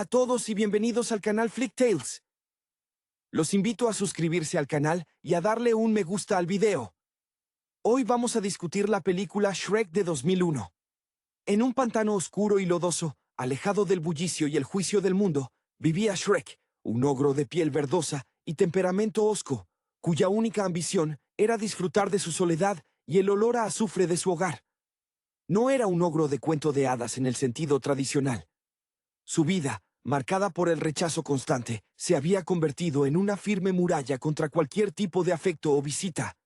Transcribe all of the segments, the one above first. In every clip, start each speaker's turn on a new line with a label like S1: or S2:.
S1: Hola a todos y bienvenidos al canal Flick Tales. Los invito a suscribirse al canal y a darle un me gusta al video. Hoy vamos a discutir la película Shrek de 2001. En un pantano oscuro y lodoso, alejado del bullicio y el juicio del mundo, vivía Shrek, un ogro de piel verdosa y temperamento hosco, cuya única ambición era disfrutar de su soledad y el olor a azufre de su hogar. No era un ogro de cuento de hadas en el sentido tradicional. Su vida, marcada por el rechazo constante, se había convertido en una firme muralla contra cualquier tipo de afecto o visita.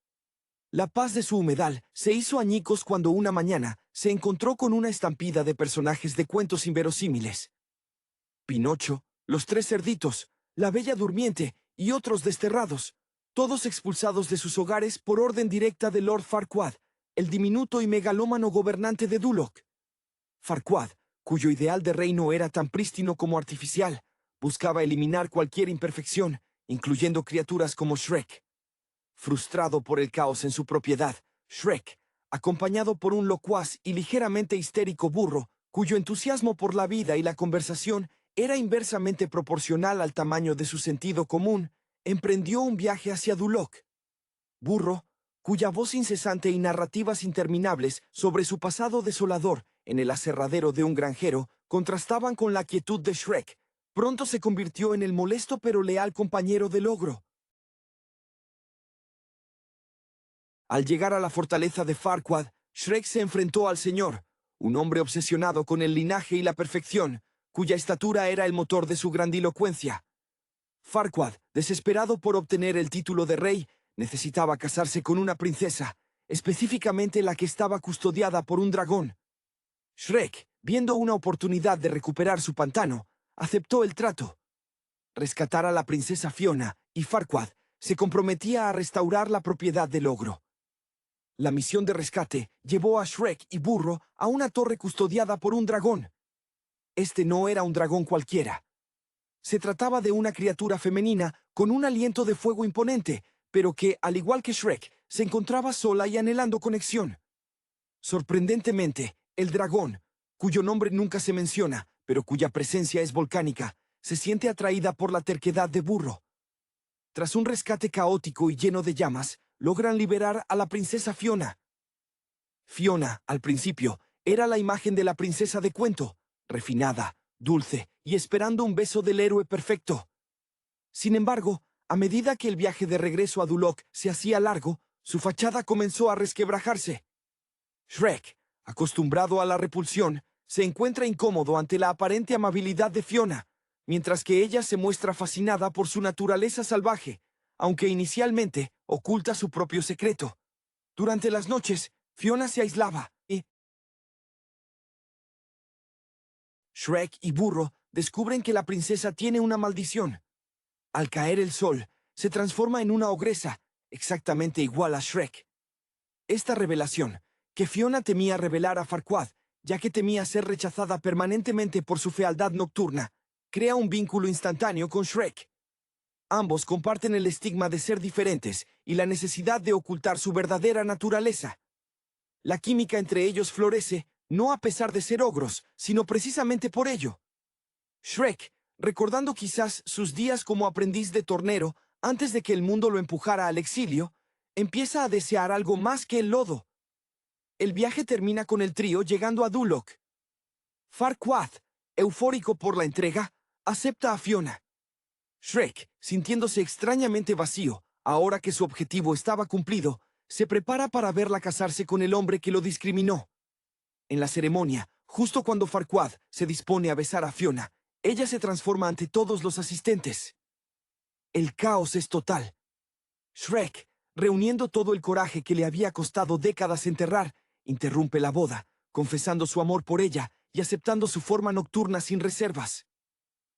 S1: La paz de su humedal se hizo añicos cuando una mañana se encontró con una estampida de personajes de cuentos inverosímiles. Pinocho, los tres cerditos, la Bella Durmiente y otros desterrados, todos expulsados de sus hogares por orden directa de Lord Farquaad, el diminuto y megalómano gobernante de Duloc. Farquaad, cuyo ideal de reino era tan prístino como artificial, buscaba eliminar cualquier imperfección, incluyendo criaturas como Shrek. Frustrado por el caos en su propiedad, Shrek, acompañado por un locuaz y ligeramente histérico burro, cuyo entusiasmo por la vida y la conversación era inversamente proporcional al tamaño de su sentido común, emprendió un viaje hacia Duloc. Burro, cuya voz incesante y narrativas interminables sobre su pasado desolador en el aserradero de un granjero contrastaban con la quietud de Shrek, pronto se convirtió en el molesto pero leal compañero del ogro. Al llegar a la fortaleza de Farquaad, Shrek se enfrentó al Señor, un hombre obsesionado con el linaje y la perfección, cuya estatura era el motor de su grandilocuencia. Farquaad, desesperado por obtener el título de rey, necesitaba casarse con una princesa, específicamente la que estaba custodiada por un dragón. Shrek, viendo una oportunidad de recuperar su pantano, aceptó el trato. Rescatar a la princesa Fiona y Farquaad se comprometía a restaurar la propiedad del ogro. La misión de rescate llevó a Shrek y Burro a una torre custodiada por un dragón. Este no era un dragón cualquiera. Se trataba de una criatura femenina con un aliento de fuego imponente, pero que, al igual que Shrek, se encontraba sola y anhelando conexión. Sorprendentemente, el dragón, cuyo nombre nunca se menciona, pero cuya presencia es volcánica, se siente atraída por la terquedad de Burro. Tras un rescate caótico y lleno de llamas, logran liberar a la princesa Fiona. Fiona, al principio, era la imagen de la princesa de cuento, refinada, dulce y esperando un beso del héroe perfecto. Sin embargo, a medida que el viaje de regreso a Duloc se hacía largo, su fachada comenzó a resquebrajarse. Shrek, acostumbrado a la repulsión, se encuentra incómodo ante la aparente amabilidad de Fiona, mientras que ella se muestra fascinada por su naturaleza salvaje, aunque inicialmente oculta su propio secreto. Durante las noches, Fiona se aislaba y Shrek y Burro descubren que la princesa tiene una maldición. Al caer el sol, se transforma en una ogresa, exactamente igual a Shrek. Esta revelación, que Fiona temía revelar a Farquaad, ya que temía ser rechazada permanentemente por su fealdad nocturna, crea un vínculo instantáneo con Shrek. Ambos comparten el estigma de ser diferentes y la necesidad de ocultar su verdadera naturaleza. La química entre ellos florece, no a pesar de ser ogros, sino precisamente por ello. Shrek, recordando quizás sus días como aprendiz de tornero antes de que el mundo lo empujara al exilio, empieza a desear algo más que el lodo. El viaje termina con el trío llegando a Duloc. Farquaad, eufórico por la entrega, acepta a Fiona. Shrek, sintiéndose extrañamente vacío, ahora que su objetivo estaba cumplido, se prepara para verla casarse con el hombre que lo discriminó. En la ceremonia, justo cuando Farquaad se dispone a besar a Fiona, ella se transforma ante todos los asistentes. El caos es total. Shrek, reuniendo todo el coraje que le había costado décadas enterrar, interrumpe la boda, confesando su amor por ella y aceptando su forma nocturna sin reservas.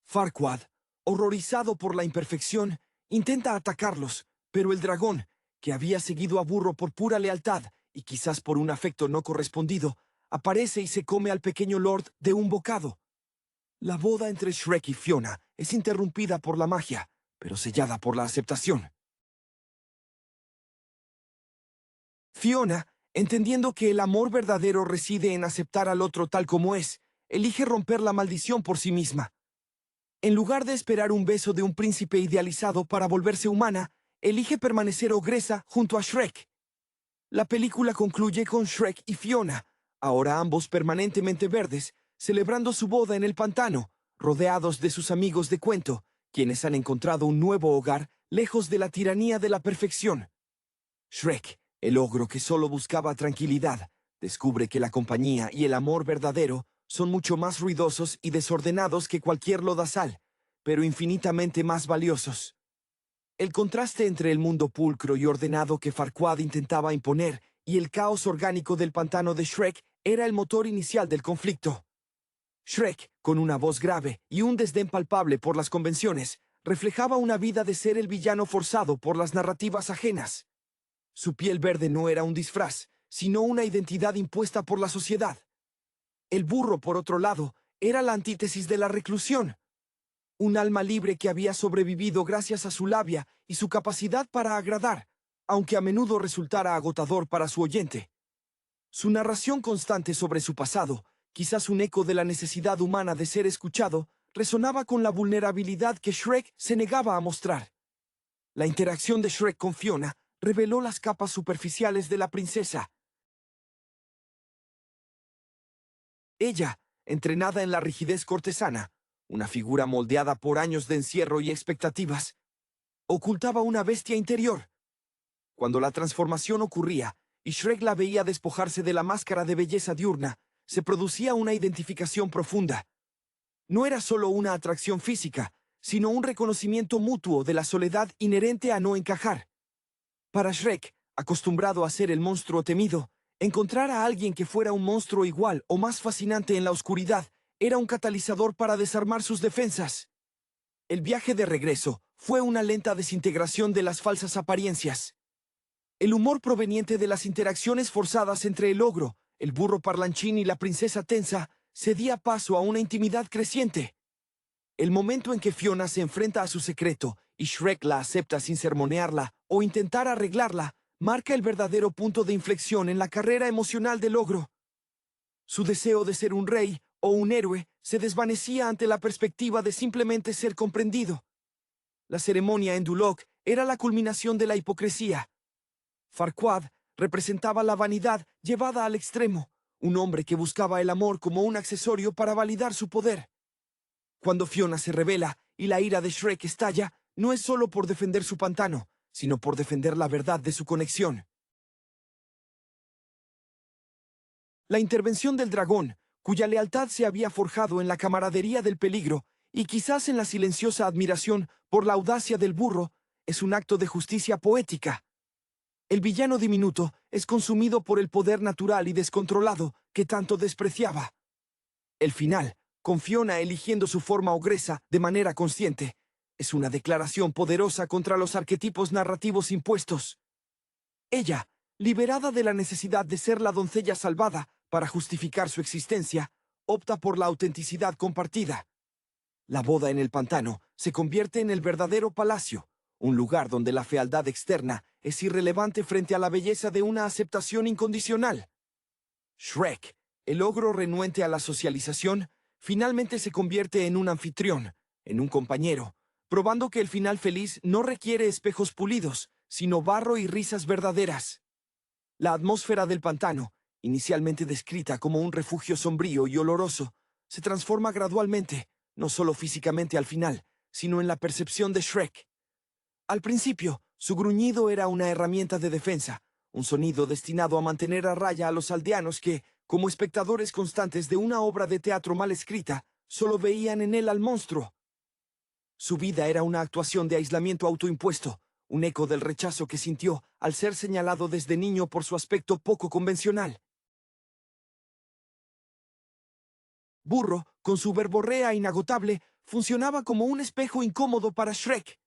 S1: Farquaad, horrorizado por la imperfección, intenta atacarlos, pero el dragón, que había seguido a Burro por pura lealtad y quizás por un afecto no correspondido, aparece y se come al pequeño Lord de un bocado. La boda entre Shrek y Fiona es interrumpida por la magia, pero sellada por la aceptación. Fiona, entendiendo que el amor verdadero reside en aceptar al otro tal como es, elige romper la maldición por sí misma. En lugar de esperar un beso de un príncipe idealizado para volverse humana, elige permanecer ogresa junto a Shrek. La película concluye con Shrek y Fiona, ahora ambos permanentemente verdes, celebrando su boda en el pantano, rodeados de sus amigos de cuento, quienes han encontrado un nuevo hogar lejos de la tiranía de la perfección. Shrek, el ogro que solo buscaba tranquilidad, descubre que la compañía y el amor verdadero son mucho más ruidosos y desordenados que cualquier lodazal, pero infinitamente más valiosos. El contraste entre el mundo pulcro y ordenado que Farquaad intentaba imponer y el caos orgánico del pantano de Shrek era el motor inicial del conflicto. Shrek, con una voz grave y un desdén palpable por las convenciones, reflejaba una vida de ser el villano forzado por las narrativas ajenas. Su piel verde no era un disfraz, sino una identidad impuesta por la sociedad. El burro, por otro lado, era la antítesis de la reclusión. Un alma libre que había sobrevivido gracias a su labia y su capacidad para agradar, aunque a menudo resultara agotador para su oyente. Su narración constante sobre su pasado, quizás un eco de la necesidad humana de ser escuchado, resonaba con la vulnerabilidad que Shrek se negaba a mostrar. La interacción de Shrek con Fiona reveló las capas superficiales de la princesa. Ella, entrenada en la rigidez cortesana, una figura moldeada por años de encierro y expectativas, ocultaba una bestia interior. Cuando la transformación ocurría y Shrek la veía despojarse de la máscara de belleza diurna, se producía una identificación profunda. No era solo una atracción física, sino un reconocimiento mutuo de la soledad inherente a no encajar. Para Shrek, acostumbrado a ser el monstruo temido, encontrar a alguien que fuera un monstruo igual o más fascinante en la oscuridad era un catalizador para desarmar sus defensas. El viaje de regreso fue una lenta desintegración de las falsas apariencias. El humor proveniente de las interacciones forzadas entre el ogro, el burro parlanchín y la princesa tensa cedía paso a una intimidad creciente. El momento en que Fiona se enfrenta a su secreto y Shrek la acepta sin sermonearla o intentar arreglarla, marca el verdadero punto de inflexión en la carrera emocional del ogro. Su deseo de ser un rey o un héroe se desvanecía ante la perspectiva de simplemente ser comprendido. La ceremonia en Duloc era la culminación de la hipocresía. Farquaad representaba la vanidad llevada al extremo, un hombre que buscaba el amor como un accesorio para validar su poder. Cuando Fiona se revela y la ira de Shrek estalla, no es solo por defender su pantano, sino por defender la verdad de su conexión. La intervención del dragón, cuya lealtad se había forjado en la camaradería del peligro y quizás en la silenciosa admiración por la audacia del burro, es un acto de justicia poética. El villano diminuto es consumido por el poder natural y descontrolado que tanto despreciaba. El final, con Fiona eligiendo su forma ogresa de manera consciente, es una declaración poderosa contra los arquetipos narrativos impuestos. Ella, liberada de la necesidad de ser la doncella salvada para justificar su existencia, opta por la autenticidad compartida. La boda en el pantano se convierte en el verdadero palacio, un lugar donde la fealdad externa es irrelevante frente a la belleza de una aceptación incondicional. Shrek, el ogro renuente a la socialización, finalmente se convierte en un anfitrión, en un compañero, probando que el final feliz no requiere espejos pulidos, sino barro y risas verdaderas. La atmósfera del pantano, inicialmente descrita como un refugio sombrío y oloroso, se transforma gradualmente, no solo físicamente al final, sino en la percepción de Shrek. Al principio, su gruñido era una herramienta de defensa, un sonido destinado a mantener a raya a los aldeanos que, como espectadores constantes de una obra de teatro mal escrita, solo veían en él al monstruo. Su vida era una actuación de aislamiento autoimpuesto, un eco del rechazo que sintió al ser señalado desde niño por su aspecto poco convencional. Burro, con su verborrea inagotable, funcionaba como un espejo incómodo para Shrek.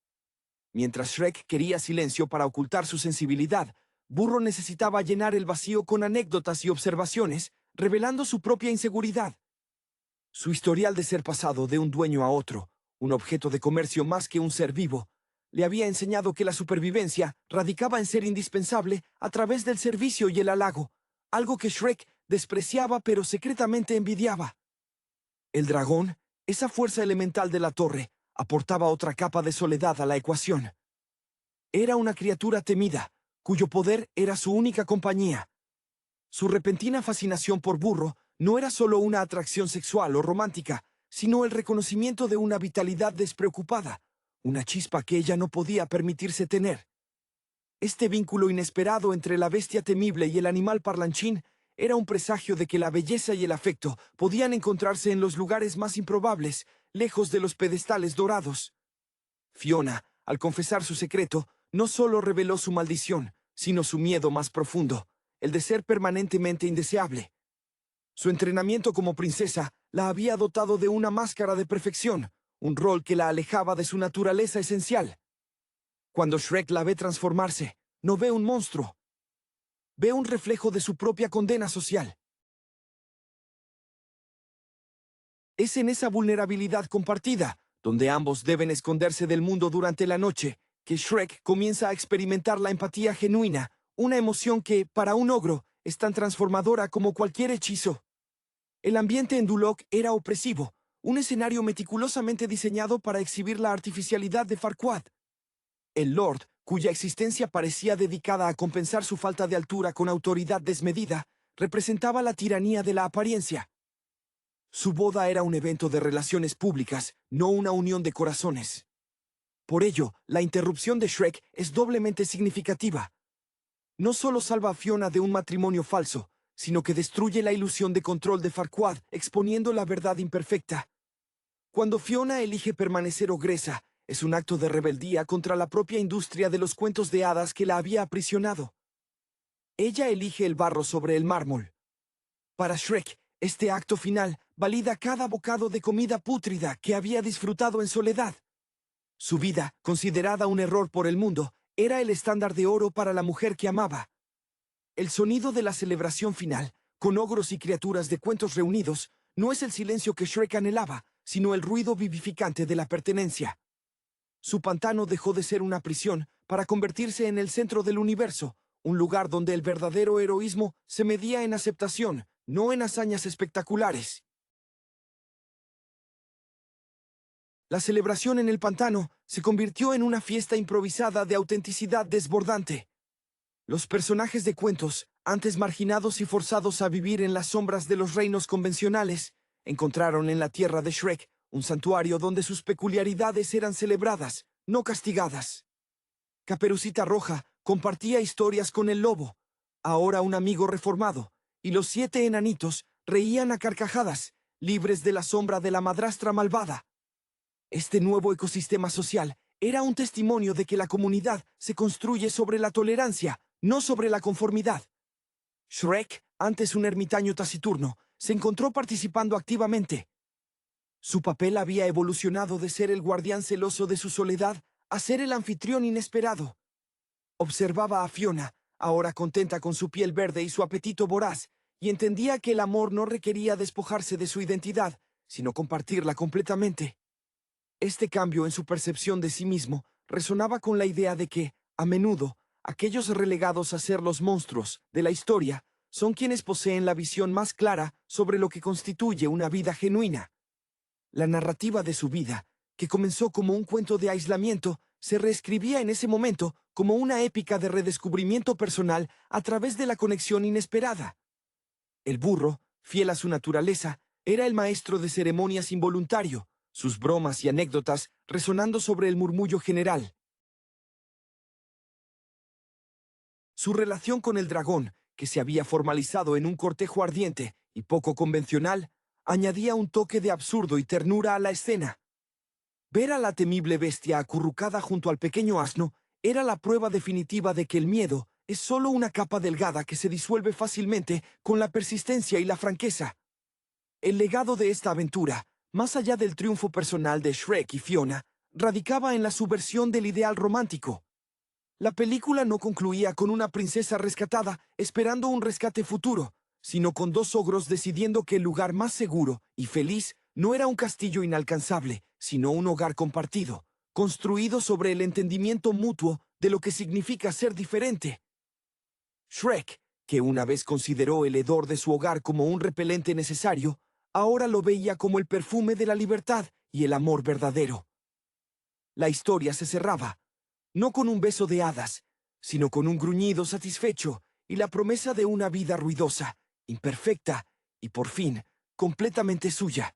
S1: Mientras Shrek quería silencio para ocultar su sensibilidad, Burro necesitaba llenar el vacío con anécdotas y observaciones, revelando su propia inseguridad. Su historial de ser pasado de un dueño a otro, un objeto de comercio más que un ser vivo, le había enseñado que la supervivencia radicaba en ser indispensable a través del servicio y el halago, algo que Shrek despreciaba pero secretamente envidiaba. El dragón Esa fuerza elemental de la torre aportaba otra capa de soledad a la ecuación. Era una criatura temida, cuyo poder era su única compañía. Su repentina fascinación por Burro no era solo una atracción sexual o romántica, sino el reconocimiento de una vitalidad despreocupada, una chispa que ella no podía permitirse tener. Este vínculo inesperado entre la bestia temible y el animal parlanchín era un presagio de que la belleza y el afecto podían encontrarse en los lugares más improbables, lejos de los pedestales dorados. Fiona, al confesar su secreto, no solo reveló su maldición, sino su miedo más profundo, el de ser permanentemente indeseable. Su entrenamiento como princesa la había dotado de una máscara de perfección, un rol que la alejaba de su naturaleza esencial. Cuando Shrek la ve transformarse, no ve un monstruo. Ve un reflejo de su propia condena social. Es en esa vulnerabilidad compartida, donde ambos deben esconderse del mundo durante la noche, que Shrek comienza a experimentar la empatía genuina, una emoción que, para un ogro, es tan transformadora como cualquier hechizo. El ambiente en Duloc era opresivo, un escenario meticulosamente diseñado para exhibir la artificialidad de Farquaad. El Lord, cuya existencia parecía dedicada a compensar su falta de altura con autoridad desmedida, representaba la tiranía de la apariencia. Su boda era un evento de relaciones públicas, no una unión de corazones. Por ello, la interrupción de Shrek es doblemente significativa. No solo salva a Fiona de un matrimonio falso, sino que destruye la ilusión de control de Farquaad, exponiendo la verdad imperfecta. Cuando Fiona elige permanecer ogresa, es un acto de rebeldía contra la propia industria de los cuentos de hadas que la había aprisionado. Ella elige el barro sobre el mármol. Para Shrek, este acto final valida cada bocado de comida pútrida que había disfrutado en soledad. Su vida, considerada un error por el mundo, era el estándar de oro para la mujer que amaba. El sonido de la celebración final, con ogros y criaturas de cuentos reunidos, no es el silencio que Shrek anhelaba, sino el ruido vivificante de la pertenencia. Su pantano dejó de ser una prisión para convertirse en el centro del universo, un lugar donde el verdadero heroísmo se medía en aceptación, no en hazañas espectaculares. La celebración en el pantano se convirtió en una fiesta improvisada de autenticidad desbordante. Los personajes de cuentos, antes marginados y forzados a vivir en las sombras de los reinos convencionales, encontraron en la tierra de Shrek un santuario donde sus peculiaridades eran celebradas, no castigadas. Caperucita Roja compartía historias con el lobo, ahora un amigo reformado, y los 7 enanitos reían a carcajadas, libres de la sombra de la madrastra malvada. Este nuevo ecosistema social era un testimonio de que la comunidad se construye sobre la tolerancia, no sobre la conformidad. Shrek, antes un ermitaño taciturno, se encontró participando activamente. Su papel había evolucionado de ser el guardián celoso de su soledad a ser el anfitrión inesperado. Observaba a Fiona, ahora contenta con su piel verde y su apetito voraz, y entendía que el amor no requería despojarse de su identidad, sino compartirla completamente. Este cambio en su percepción de sí mismo resonaba con la idea de que, a menudo, aquellos relegados a ser los monstruos de la historia son quienes poseen la visión más clara sobre lo que constituye una vida genuina. La narrativa de su vida, que comenzó como un cuento de aislamiento, se reescribía en ese momento como una épica de redescubrimiento personal a través de la conexión inesperada. El burro, fiel a su naturaleza, era el maestro de ceremonias involuntario, sus bromas y anécdotas resonando sobre el murmullo general. Su relación con el dragón, que se había formalizado en un cortejo ardiente y poco convencional, añadía un toque de absurdo y ternura a la escena. Ver a la temible bestia acurrucada junto al pequeño asno era la prueba definitiva de que el miedo es solo una capa delgada que se disuelve fácilmente con la persistencia y la franqueza. El legado de esta aventura, más allá del triunfo personal de Shrek y Fiona, radicaba en la subversión del ideal romántico. La película no concluía con una princesa rescatada esperando un rescate futuro, sino con 2 ogros decidiendo que el lugar más seguro y feliz no era un castillo inalcanzable, sino un hogar compartido, construido sobre el entendimiento mutuo de lo que significa ser diferente. Shrek, que una vez consideró el hedor de su hogar como un repelente necesario, ahora lo veía como el perfume de la libertad y el amor verdadero. La historia se cerraba, no con un beso de hadas, sino con un gruñido satisfecho y la promesa de una vida ruidosa, imperfecta y, por fin, completamente suya.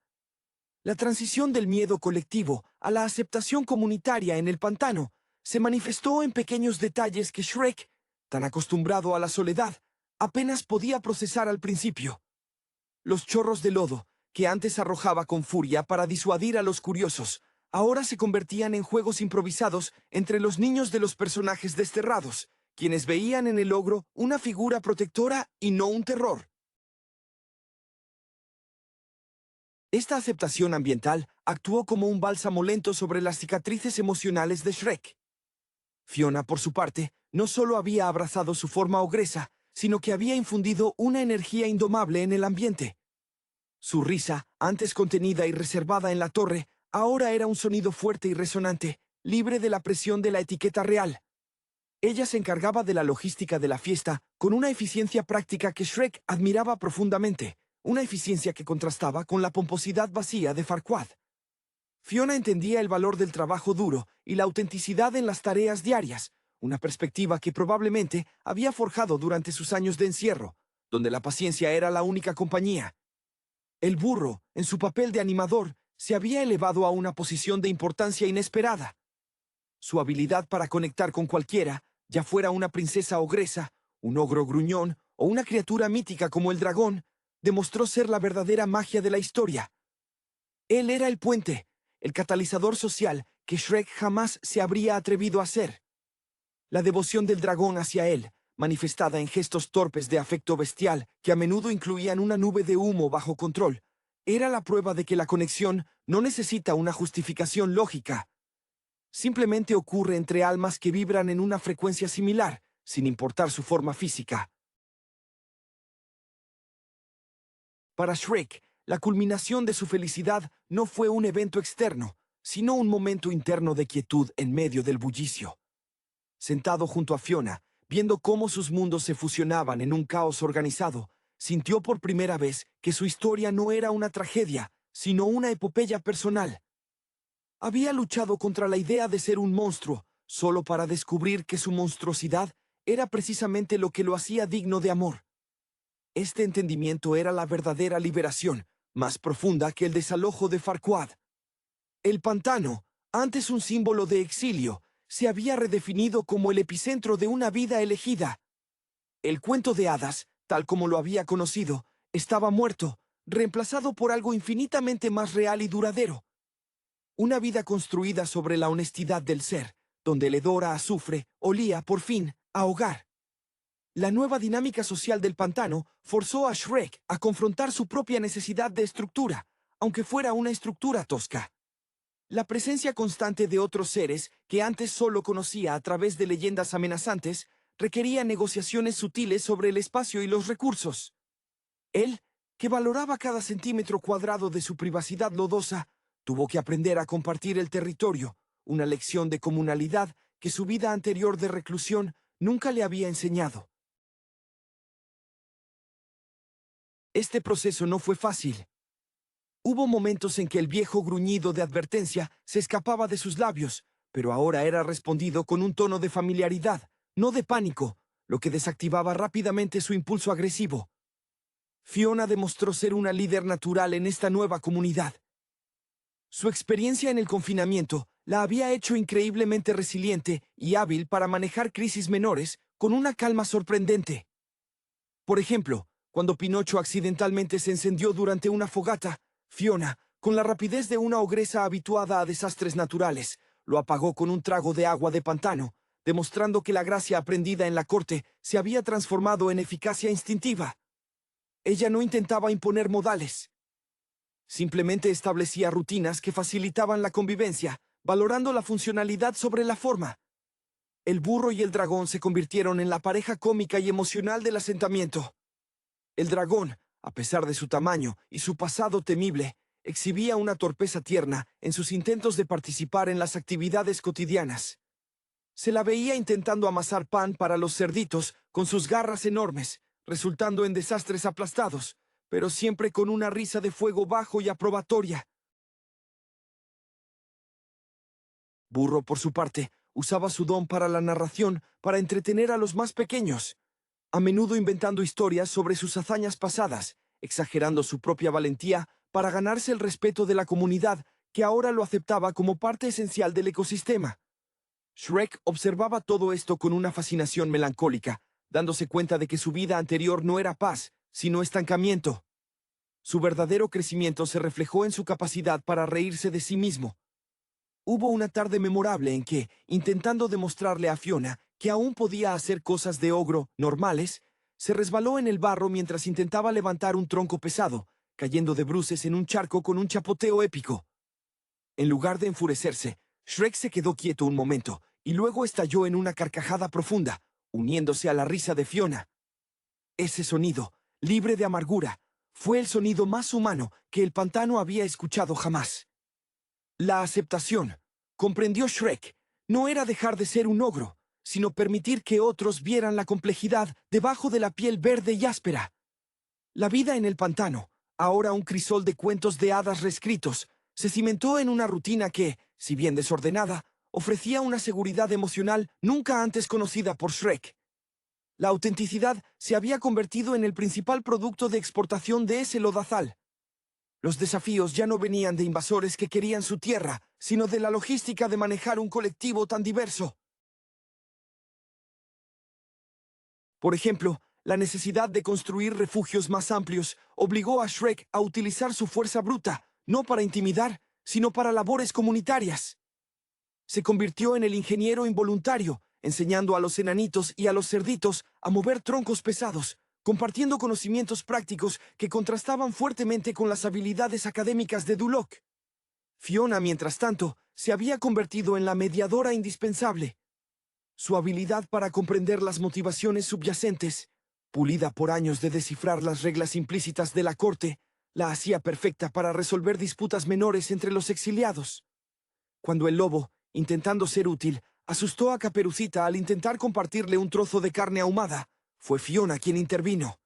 S1: La transición del miedo colectivo a la aceptación comunitaria en el pantano se manifestó en pequeños detalles que Shrek, tan acostumbrado a la soledad, apenas podía procesar al principio. Los chorros de lodo, que antes arrojaba con furia para disuadir a los curiosos, ahora se convertían en juegos improvisados entre los niños de los personajes desterrados, quienes veían en el ogro una figura protectora y no un terror. Esta aceptación ambiental actuó como un bálsamo lento sobre las cicatrices emocionales de Shrek. Fiona, por su parte, no solo había abrazado su forma ogresa, sino que había infundido una energía indomable en el ambiente. Su risa, antes contenida y reservada en la torre, ahora era un sonido fuerte y resonante, libre de la presión de la etiqueta real. Ella se encargaba de la logística de la fiesta con una eficiencia práctica que Shrek admiraba profundamente, una eficiencia que contrastaba con la pomposidad vacía de Farquaad. Fiona entendía el valor del trabajo duro y la autenticidad en las tareas diarias, una perspectiva que probablemente había forjado durante sus años de encierro, donde la paciencia era la única compañía. El burro, en su papel de animador, se había elevado a una posición de importancia inesperada. Su habilidad para conectar con cualquiera, ya fuera una princesa ogresa, un ogro gruñón o una criatura mítica como el dragón, demostró ser la verdadera magia de la historia. Él era el puente, el catalizador social que Shrek jamás se habría atrevido a ser. La devoción del dragón hacia él, manifestada en gestos torpes de afecto bestial que a menudo incluían una nube de humo bajo control, era la prueba de que la conexión no necesita una justificación lógica. Simplemente ocurre entre almas que vibran en una frecuencia similar, sin importar su forma física. Para Shrek, la culminación de su felicidad no fue un evento externo, sino un momento interno de quietud en medio del bullicio. Sentado junto a Fiona, viendo cómo sus mundos se fusionaban en un caos organizado, sintió por primera vez que su historia no era una tragedia, sino una epopeya personal. Había luchado contra la idea de ser un monstruo, solo para descubrir que su monstruosidad era precisamente lo que lo hacía digno de amor. Este entendimiento era la verdadera liberación, más profunda que el desalojo de Farquaad. El pantano, antes un símbolo de exilio, se había redefinido como el epicentro de una vida elegida. El cuento de hadas, tal como lo había conocido, estaba muerto, reemplazado por algo infinitamente más real y duradero. Una vida construida sobre la honestidad del ser, donde el hedor a azufre olía, por fin, a hogar. La nueva dinámica social del pantano forzó a Shrek a confrontar su propia necesidad de estructura, aunque fuera una estructura tosca. La presencia constante de otros seres que antes solo conocía a través de leyendas amenazantes requería negociaciones sutiles sobre el espacio y los recursos. Él, que valoraba cada centímetro cuadrado de su privacidad lodosa, tuvo que aprender a compartir el territorio, una lección de comunalidad que su vida anterior de reclusión nunca le había enseñado. Este proceso no fue fácil. Hubo momentos en que el viejo gruñido de advertencia se escapaba de sus labios, pero ahora era respondido con un tono de familiaridad, no de pánico, lo que desactivaba rápidamente su impulso agresivo. Fiona demostró ser una líder natural en esta nueva comunidad. Su experiencia en el confinamiento la había hecho increíblemente resiliente y hábil para manejar crisis menores con una calma sorprendente. Por ejemplo, cuando Pinocho accidentalmente se encendió durante una fogata, Fiona, con la rapidez de una ogresa habituada a desastres naturales, lo apagó con un trago de agua de pantano, demostrando que la gracia aprendida en la corte se había transformado en eficacia instintiva. Ella no intentaba imponer modales. Simplemente establecía rutinas que facilitaban la convivencia, valorando la funcionalidad sobre la forma. El burro y el dragón se convirtieron en la pareja cómica y emocional del asentamiento. El dragón, a pesar de su tamaño y su pasado temible, exhibía una torpeza tierna en sus intentos de participar en las actividades cotidianas. Se la veía intentando amasar pan para los cerditos con sus garras enormes, resultando en desastres aplastados, pero siempre con una risa de fuego bajo y aprobatoria. Burro, por su parte, usaba su don para la narración para entretener a los más pequeños, a menudo inventando historias sobre sus hazañas pasadas, exagerando su propia valentía para ganarse el respeto de la comunidad, que ahora lo aceptaba como parte esencial del ecosistema. Shrek observaba todo esto con una fascinación melancólica, dándose cuenta de que su vida anterior no era paz, sino estancamiento. Su verdadero crecimiento se reflejó en su capacidad para reírse de sí mismo. Hubo una tarde memorable en que, intentando demostrarle a Fiona que aún podía hacer cosas de ogro normales, se resbaló en el barro mientras intentaba levantar un tronco pesado, cayendo de bruces en un charco con un chapoteo épico. En lugar de enfurecerse, Shrek se quedó quieto un momento y luego estalló en una carcajada profunda, uniéndose a la risa de Fiona. Ese sonido, libre de amargura, fue el sonido más humano que el pantano había escuchado jamás. La aceptación, comprendió Shrek, no era dejar de ser un ogro, sino permitir que otros vieran la complejidad debajo de la piel verde y áspera. La vida en el pantano, ahora un crisol de cuentos de hadas reescritos, se cimentó en una rutina que, si bien desordenada, ofrecía una seguridad emocional nunca antes conocida por Shrek. La autenticidad se había convertido en el principal producto de exportación de ese lodazal. Los desafíos ya no venían de invasores que querían su tierra, sino de la logística de manejar un colectivo tan diverso. Por ejemplo, la necesidad de construir refugios más amplios obligó a Shrek a utilizar su fuerza bruta, no para intimidar, sino para labores comunitarias. Se convirtió en el ingeniero involuntario, enseñando a los enanitos y a los cerditos a mover troncos pesados, compartiendo conocimientos prácticos que contrastaban fuertemente con las habilidades académicas de Duloc. Fiona, mientras tanto, se había convertido en la mediadora indispensable. Su habilidad para comprender las motivaciones subyacentes, pulida por años de descifrar las reglas implícitas de la corte, la hacía perfecta para resolver disputas menores entre los exiliados. Cuando el lobo, intentando ser útil, asustó a Caperucita al intentar compartirle un trozo de carne ahumada, fue Fiona quien intervino.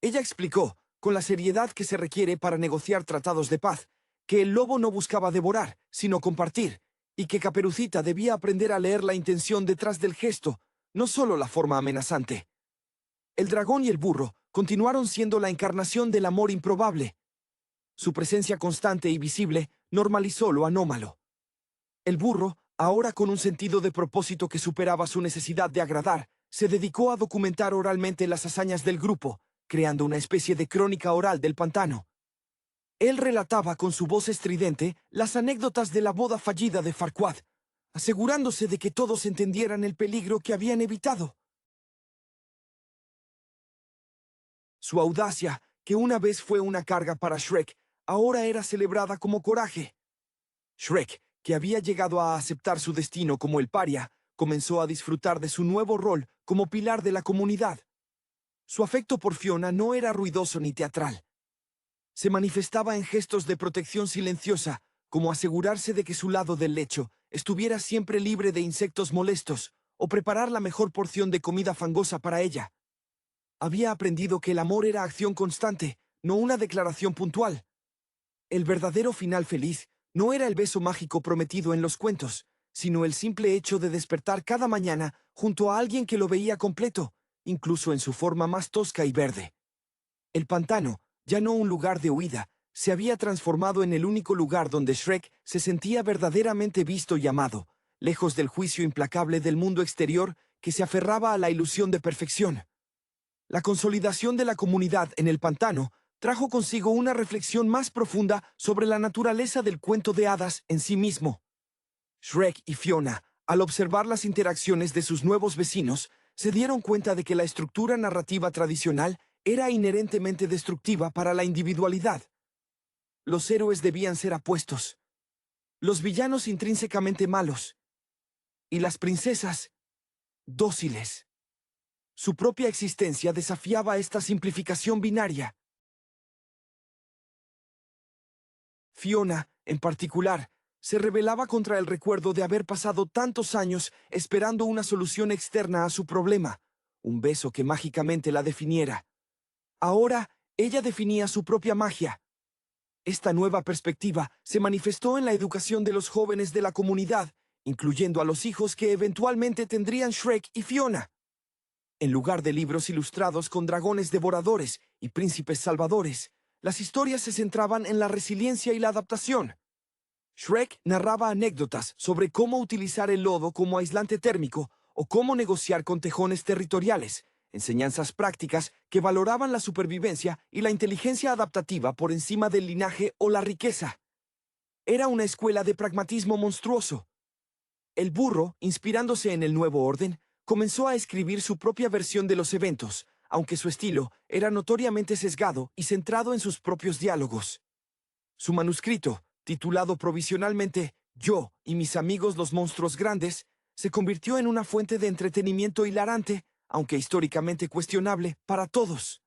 S1: Ella explicó, con la seriedad que se requiere para negociar tratados de paz, que el lobo no buscaba devorar, sino compartir, y que Caperucita debía aprender a leer la intención detrás del gesto, no solo la forma amenazante. El dragón y el burro continuaron siendo la encarnación del amor improbable. Su presencia constante y visible normalizó lo anómalo. El burro, ahora con un sentido de propósito que superaba su necesidad de agradar, se dedicó a documentar oralmente las hazañas del grupo, creando una especie de crónica oral del pantano. Él relataba con su voz estridente las anécdotas de la boda fallida de Farquaad, asegurándose de que todos entendieran el peligro que habían evitado. Su audacia, que una vez fue una carga para Shrek, ahora era celebrada como coraje. Shrek, que había llegado a aceptar su destino como el paria, comenzó a disfrutar de su nuevo rol como pilar de la comunidad. Su afecto por Fiona no era ruidoso ni teatral. Se manifestaba en gestos de protección silenciosa, como asegurarse de que su lado del lecho estuviera siempre libre de insectos molestos, o preparar la mejor porción de comida fangosa para ella. Había aprendido que el amor era acción constante, no una declaración puntual. El verdadero final feliz no era el beso mágico prometido en los cuentos, sino el simple hecho de despertar cada mañana junto a alguien que lo veía completo, incluso en su forma más tosca y verde. El pantano, ya no un lugar de huida, se había transformado en el único lugar donde Shrek se sentía verdaderamente visto y amado, lejos del juicio implacable del mundo exterior que se aferraba a la ilusión de perfección. La consolidación de la comunidad en el pantano trajo consigo una reflexión más profunda sobre la naturaleza del cuento de hadas en sí mismo. Shrek y Fiona, al observar las interacciones de sus nuevos vecinos, se dieron cuenta de que la estructura narrativa tradicional era inherentemente destructiva para la individualidad. Los héroes debían ser apuestos, los villanos intrínsecamente malos, y las princesas dóciles. Su propia existencia desafiaba esta simplificación binaria. Fiona, en particular, se rebelaba contra el recuerdo de haber pasado tantos años esperando una solución externa a su problema, un beso que mágicamente la definiera. Ahora, Ella definía su propia magia. Esta nueva perspectiva se manifestó en la educación de los jóvenes de la comunidad, incluyendo a los hijos que eventualmente tendrían Shrek y Fiona. En lugar de libros ilustrados con dragones devoradores y príncipes salvadores, las historias se centraban en la resiliencia y la adaptación. Shrek narraba anécdotas sobre cómo utilizar el lodo como aislante térmico o cómo negociar con tejones territoriales, enseñanzas prácticas que valoraban la supervivencia y la inteligencia adaptativa por encima del linaje o la riqueza. Era una escuela de pragmatismo monstruoso. El burro, inspirándose en el nuevo orden, comenzó a escribir su propia versión de los eventos, aunque su estilo era notoriamente sesgado y centrado en sus propios diálogos. Su manuscrito, titulado provisionalmente Yo y mis amigos los monstruos grandes, se convirtió en una fuente de entretenimiento hilarante, aunque históricamente cuestionable, para todos.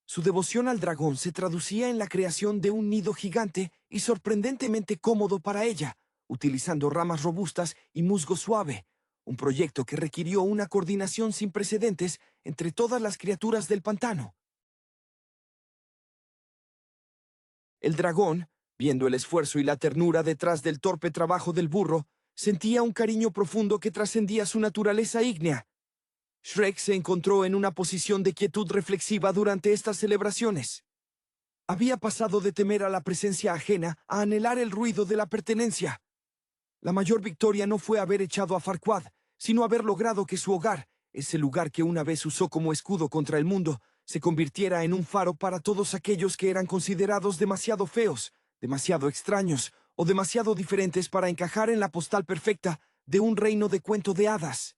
S1: Su devoción al dragón se traducía en la creación de un nido gigante y sorprendentemente cómodo para ella, utilizando ramas robustas y musgo suave, un proyecto que requirió una coordinación sin precedentes entre todas las criaturas del pantano. El dragón, viendo el esfuerzo y la ternura detrás del torpe trabajo del burro, sentía un cariño profundo que trascendía su naturaleza ígnea. Shrek se encontró en una posición de quietud reflexiva durante estas celebraciones. Había pasado de temer a la presencia ajena a anhelar el ruido de la pertenencia. La mayor victoria no fue haber echado a Farquaad, sino haber logrado que su hogar, ese lugar que una vez usó como escudo contra el mundo, se convirtiera en un faro para todos aquellos que eran considerados demasiado feos, demasiado extraños o demasiado diferentes para encajar en la postal perfecta de un reino de cuento de hadas.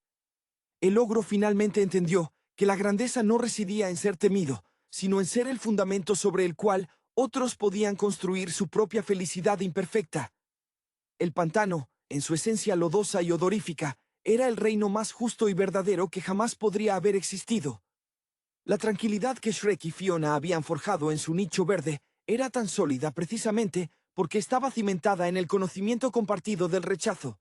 S1: El ogro finalmente entendió que la grandeza no residía en ser temido, sino en ser el fundamento sobre el cual otros podían construir su propia felicidad imperfecta. El pantano, en su esencia lodosa y odorífica, era el reino más justo y verdadero que jamás podría haber existido. La tranquilidad que Shrek y Fiona habían forjado en su nicho verde era tan sólida precisamente porque estaba cimentada en el conocimiento compartido del rechazo.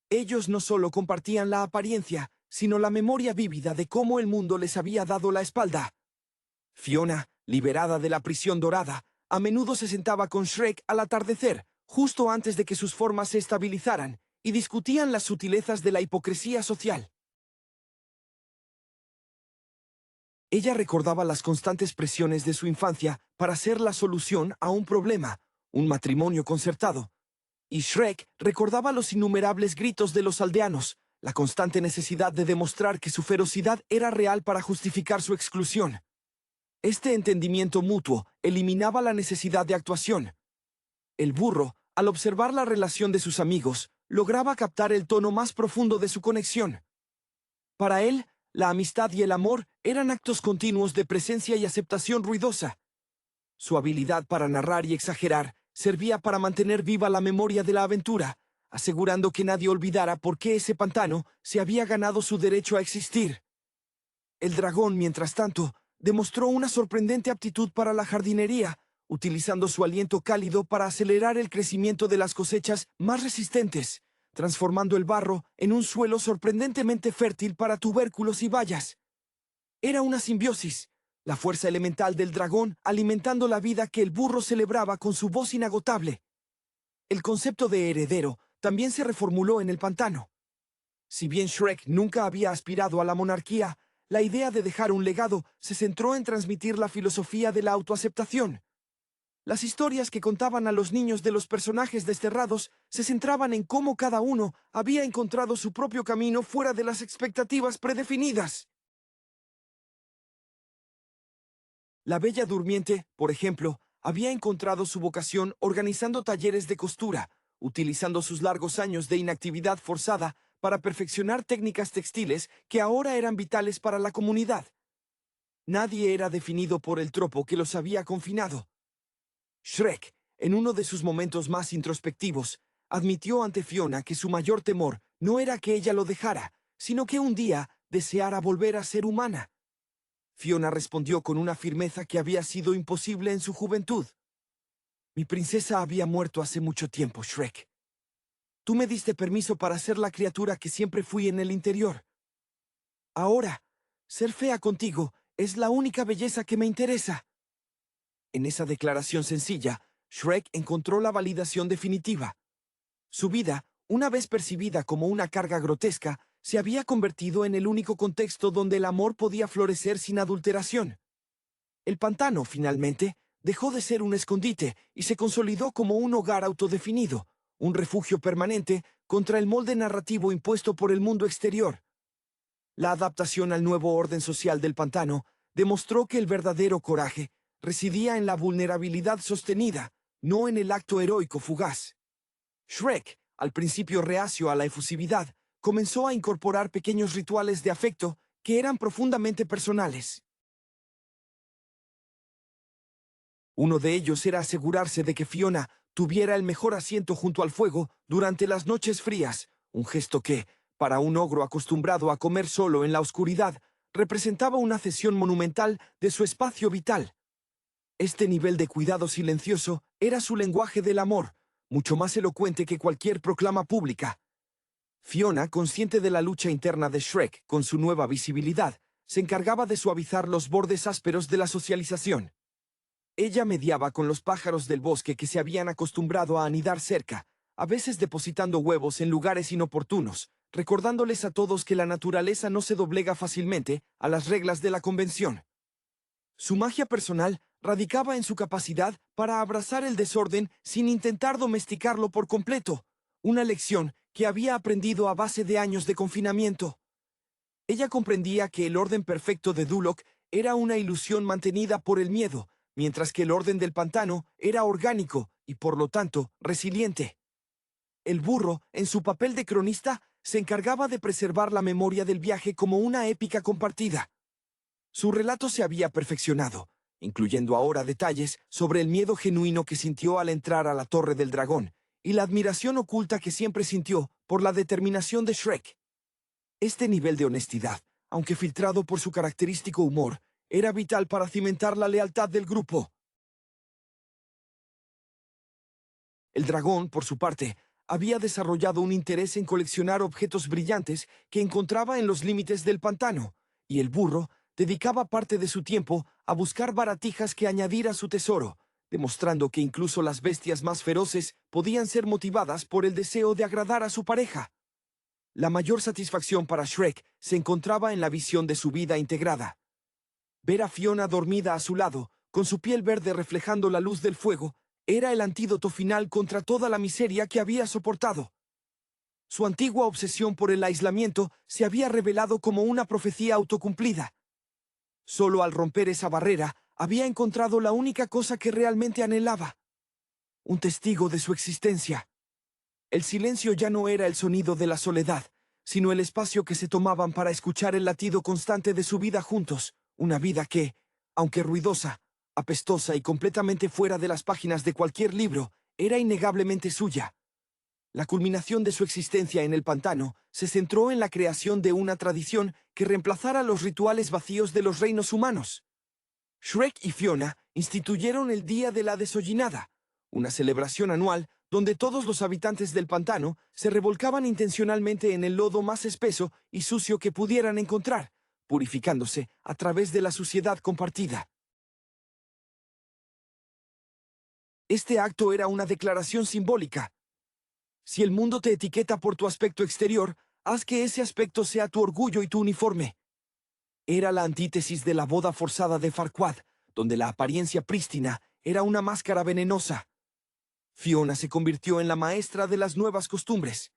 S1: Ellos no solo compartían la apariencia, sino la memoria vívida de cómo el mundo les había dado la espalda. Fiona, liberada de la prisión dorada, a menudo se sentaba con Shrek al atardecer, justo antes de que sus formas se estabilizaran, y discutían las sutilezas de la hipocresía social. Ella recordaba las constantes presiones de su infancia para ser la solución a un problema, un matrimonio concertado. Y Shrek recordaba los innumerables gritos de los aldeanos, la constante necesidad de demostrar que su ferocidad era real para justificar su exclusión. Este entendimiento mutuo eliminaba la necesidad de actuación. El burro, al observar la relación de sus amigos, lograba captar el tono más profundo de su conexión. Para él, la amistad y el amor eran actos continuos de presencia y aceptación ruidosa. Su habilidad para narrar y exagerar servía para mantener viva la memoria de la aventura, asegurando que nadie olvidara por qué ese pantano se había ganado su derecho a existir. El dragón, mientras tanto, demostró una sorprendente aptitud para la jardinería, utilizando su aliento cálido para acelerar el crecimiento de las cosechas más resistentes, transformando el barro en un suelo sorprendentemente fértil para tubérculos y bayas. Era una simbiosis, la fuerza elemental del dragón alimentando la vida que el burro celebraba con su voz inagotable. El concepto de heredero también se reformuló en el pantano. Si bien Shrek nunca había aspirado a la monarquía, la idea de dejar un legado se centró en transmitir la filosofía de la autoaceptación. Las historias que contaban a los niños de los personajes desterrados se centraban en cómo cada uno había encontrado su propio camino fuera de las expectativas predefinidas. La Bella Durmiente, por ejemplo, había encontrado su vocación organizando talleres de costura, utilizando sus largos años de inactividad forzada para perfeccionar técnicas textiles que ahora eran vitales para la comunidad. Nadie era definido por el tropo que los había confinado. Shrek, en uno de sus momentos más introspectivos, admitió ante Fiona que su mayor temor no era que ella lo dejara, sino que un día deseara volver a ser humana. Fiona respondió con una firmeza que había sido imposible en su juventud. Mi princesa había muerto hace mucho tiempo, Shrek. Tú me diste permiso para ser la criatura que siempre fui en el interior. Ahora, ser fea contigo es la única belleza que me interesa. En esa declaración sencilla, Shrek encontró la validación definitiva. Su vida, una vez percibida como una carga grotesca, se había convertido en el único contexto donde el amor podía florecer sin adulteración. El pantano, finalmente, dejó de ser un escondite y se consolidó como un hogar autodefinido, un refugio permanente contra el molde narrativo impuesto por el mundo exterior. La adaptación al nuevo orden social del pantano demostró que el verdadero coraje residía en la vulnerabilidad sostenida, no en el acto heroico fugaz. Shrek, al principio reacio a la efusividad, comenzó a incorporar pequeños rituales de afecto que eran profundamente personales. Uno de ellos era asegurarse de que Fiona tuviera el mejor asiento junto al fuego durante las noches frías, un gesto que, para un ogro acostumbrado a comer solo en la oscuridad, representaba una cesión monumental de su espacio vital. Este nivel de cuidado silencioso era su lenguaje del amor, mucho más elocuente que cualquier proclama pública. Fiona, consciente de la lucha interna de Shrek con su nueva visibilidad, se encargaba de suavizar los bordes ásperos de la socialización. Ella mediaba con los pájaros del bosque que se habían acostumbrado a anidar cerca, a veces depositando huevos en lugares inoportunos, recordándoles a todos que la naturaleza no se doblega fácilmente a las reglas de la convención. Su magia personal radicaba en su capacidad para abrazar el desorden sin intentar domesticarlo por completo, una lección que había aprendido a base de años de confinamiento. Ella comprendía que el orden perfecto de Duloc era una ilusión mantenida por el miedo, mientras que el orden del pantano era orgánico y, por lo tanto, resiliente. El burro, en su papel de cronista, se encargaba de preservar la memoria del viaje como una épica compartida. Su relato se había perfeccionado, incluyendo ahora detalles sobre el miedo genuino que sintió al entrar a la Torre del Dragón y la admiración oculta que siempre sintió por la determinación de Shrek. Este nivel de honestidad, aunque filtrado por su característico humor, era vital para cimentar la lealtad del grupo. El dragón, por su parte, había desarrollado un interés en coleccionar objetos brillantes que encontraba en los límites del pantano, y el burro dedicaba parte de su tiempo a buscar baratijas que añadir a su tesoro, demostrando que incluso las bestias más feroces podían ser motivadas por el deseo de agradar a su pareja. La mayor satisfacción para Shrek se encontraba en la visión de su vida integrada. Ver a Fiona dormida a su lado, con su piel verde reflejando la luz del fuego, era el antídoto final contra toda la miseria que había soportado. Su antigua obsesión por el aislamiento se había revelado como una profecía autocumplida. Solo al romper esa barrera, había encontrado la única cosa que realmente anhelaba: un testigo de su existencia. El silencio ya no era el sonido de la soledad, sino el espacio que se tomaban para escuchar el latido constante de su vida juntos, una vida que, aunque ruidosa, apestosa y completamente fuera de las páginas de cualquier libro, era innegablemente suya. La culminación de su existencia en el pantano se centró en la creación de una tradición que reemplazara los rituales vacíos de los reinos humanos. Shrek y Fiona instituyeron el Día de la Desollinada, una celebración anual donde todos los habitantes del pantano se revolcaban intencionalmente en el lodo más espeso y sucio que pudieran encontrar, purificándose a través de la suciedad compartida. Este acto era una declaración simbólica. Si el mundo te etiqueta por tu aspecto exterior, haz que ese aspecto sea tu orgullo y tu uniforme. Era la antítesis de la boda forzada de Farquaad, donde la apariencia prístina era una máscara venenosa. Fiona se convirtió en la maestra de las nuevas costumbres.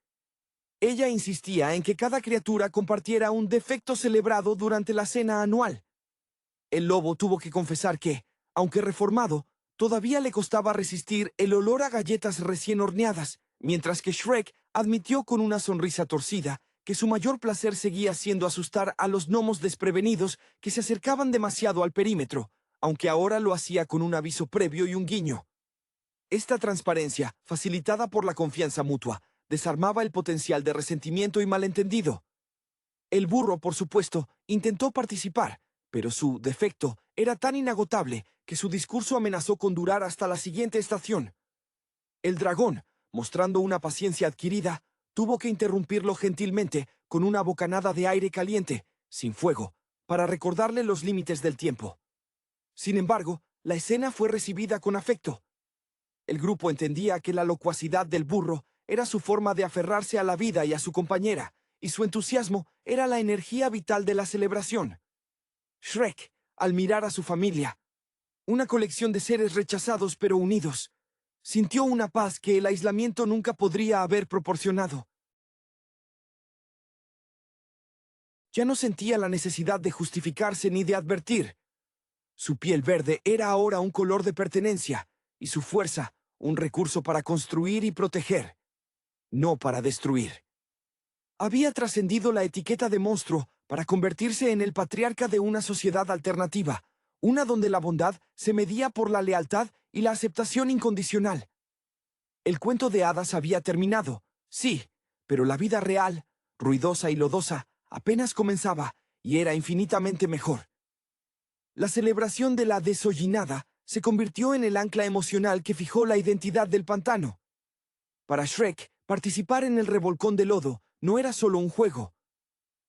S1: Ella insistía en que cada criatura compartiera un defecto celebrado durante la cena anual. El lobo tuvo que confesar que, aunque reformado, todavía le costaba resistir el olor a galletas recién horneadas, mientras que Shrek admitió con una sonrisa torcida que su mayor placer seguía siendo asustar a los gnomos desprevenidos que se acercaban demasiado al perímetro, aunque ahora lo hacía con un aviso previo y un guiño. Esta transparencia, facilitada por la confianza mutua, desarmaba el potencial de resentimiento y malentendido. El burro, por supuesto, intentó participar, pero su defecto era tan inagotable que su discurso amenazó con durar hasta la siguiente estación. El dragón, mostrando una paciencia adquirida, tuvo que interrumpirlo gentilmente con una bocanada de aire caliente, sin fuego, para recordarle los límites del tiempo. Sin embargo, la escena fue recibida con afecto. El grupo entendía que la locuacidad del burro era su forma de aferrarse a la vida y a su compañera, y su entusiasmo era la energía vital de la celebración. Shrek, al mirar a su familia, una colección de seres rechazados pero unidos, sintió una paz que el aislamiento nunca podría haber proporcionado. Ya no sentía la necesidad de justificarse ni de advertir. Su piel verde era ahora un color de pertenencia, y su fuerza un recurso para construir y proteger, no para destruir. Había trascendido la etiqueta de monstruo para convertirse en el patriarca de una sociedad alternativa, una donde la bondad se medía por la lealtad y la aceptación incondicional. El cuento de hadas había terminado, sí, pero la vida real, ruidosa y lodosa, apenas comenzaba y era infinitamente mejor. La celebración de la desollinada se convirtió en el ancla emocional que fijó la identidad del pantano. Para Shrek, participar en el revolcón de lodo no era solo un juego.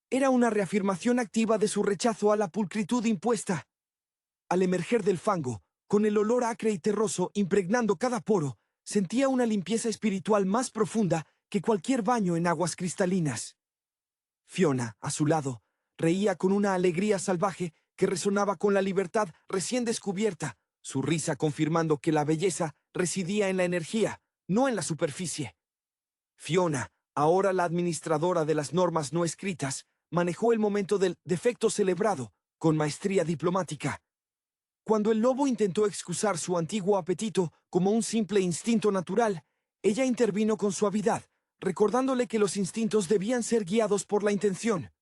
S1: Era una reafirmación activa de su rechazo a la pulcritud impuesta. Al emerger del fango, con el olor acre y terroso impregnando cada poro, sentía una limpieza espiritual más profunda que cualquier baño en aguas cristalinas. Fiona, a su lado, reía con una alegría salvaje que resonaba con la libertad recién descubierta, su risa confirmando que la belleza residía en la energía, no en la superficie. Fiona, ahora la administradora de las normas no escritas, manejó el momento del defecto celebrado con maestría diplomática. Cuando el lobo intentó excusar su antiguo apetito como un simple instinto natural, ella intervino con suavidad, recordándole que los instintos debían ser guiados por la intención.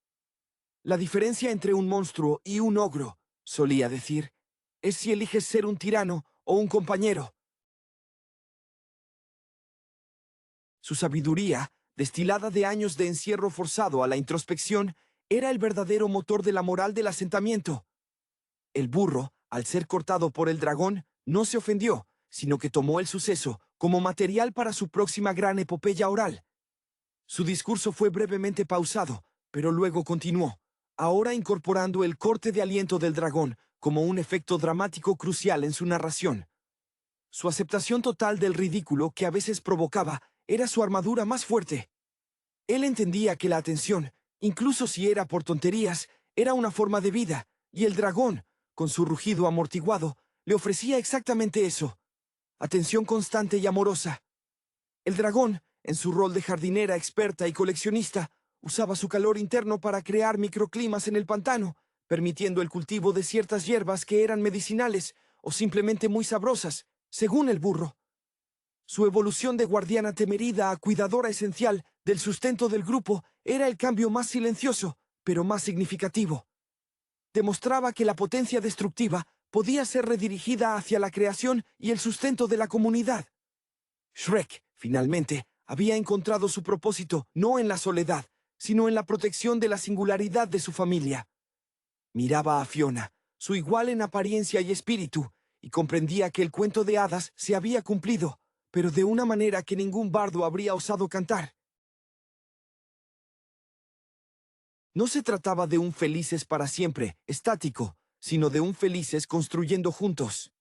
S1: La diferencia entre un monstruo y un ogro, solía decir, es si eliges ser un tirano o un compañero. Su sabiduría, destilada de años de encierro forzado a la introspección, era el verdadero motor de la moral del asentamiento. El burro, al ser cortado por el dragón, no se ofendió, sino que tomó el suceso como material para su próxima gran epopeya oral. Su discurso fue brevemente pausado, pero luego continuó, ahora incorporando el corte de aliento del dragón como un efecto dramático crucial en su narración. Su aceptación total del ridículo que a veces provocaba era su armadura más fuerte. Él entendía que la atención, incluso si era por tonterías, era una forma de vida, y el dragón, con su rugido amortiguado, le ofrecía exactamente eso. Atención constante y amorosa. El dragón, en su rol de jardinera experta y coleccionista, usaba su calor interno para crear microclimas en el pantano, permitiendo el cultivo de ciertas hierbas que eran medicinales o simplemente muy sabrosas, según el burro. Su evolución de guardiana temerida a cuidadora esencial del sustento del grupo era el cambio más silencioso, pero más significativo. Demostraba que la potencia destructiva podía ser redirigida hacia la creación y el sustento de la comunidad. Shrek, finalmente, había encontrado su propósito no en la soledad, sino en la protección de la singularidad de su familia. Miraba a Fiona, su igual en apariencia y espíritu, y comprendía que el cuento de hadas se había cumplido, pero de una manera que ningún bardo habría osado cantar. No se trataba de un felices para siempre, estático, sino de un felices construyendo juntos.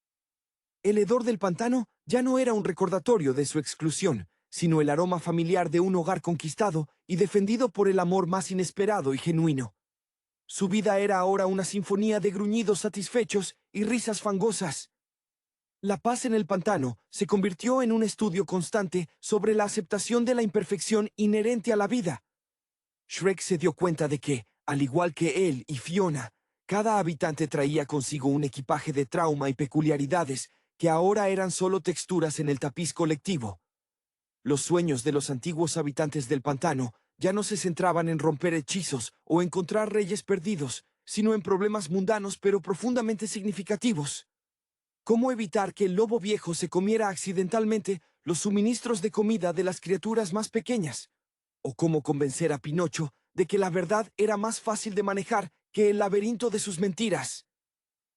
S1: El hedor del pantano ya no era un recordatorio de su exclusión, sino el aroma familiar de un hogar conquistado y defendido por el amor más inesperado y genuino. Su vida era ahora una sinfonía de gruñidos satisfechos y risas fangosas. La paz en el pantano se convirtió en un estudio constante sobre la aceptación de la imperfección inherente a la vida. Shrek se dio cuenta de que, al igual que él y Fiona, cada habitante traía consigo un equipaje de trauma y peculiaridades que ahora eran solo texturas en el tapiz colectivo. Los sueños de los antiguos habitantes del pantano ya no se centraban en romper hechizos o encontrar reyes perdidos, sino en problemas mundanos pero profundamente significativos. ¿Cómo evitar que el lobo viejo se comiera accidentalmente los suministros de comida de las criaturas más pequeñas? ¿O cómo convencer a Pinocho de que la verdad era más fácil de manejar que el laberinto de sus mentiras?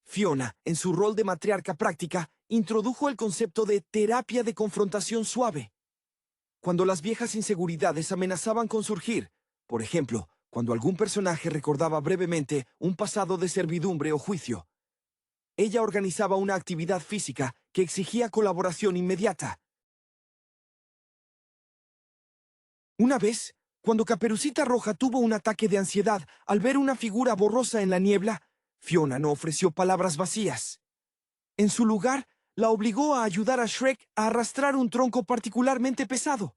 S1: Fiona, en su rol de matriarca práctica, introdujo el concepto de terapia de confrontación suave. Cuando las viejas inseguridades amenazaban con surgir, por ejemplo, cuando algún personaje recordaba brevemente un pasado de servidumbre o juicio, ella organizaba una actividad física que exigía colaboración inmediata. Una vez, cuando Caperucita Roja tuvo un ataque de ansiedad al ver una figura borrosa en la niebla, Fiona no ofreció palabras vacías. En su lugar, la obligó a ayudar a Shrek a arrastrar un tronco particularmente pesado.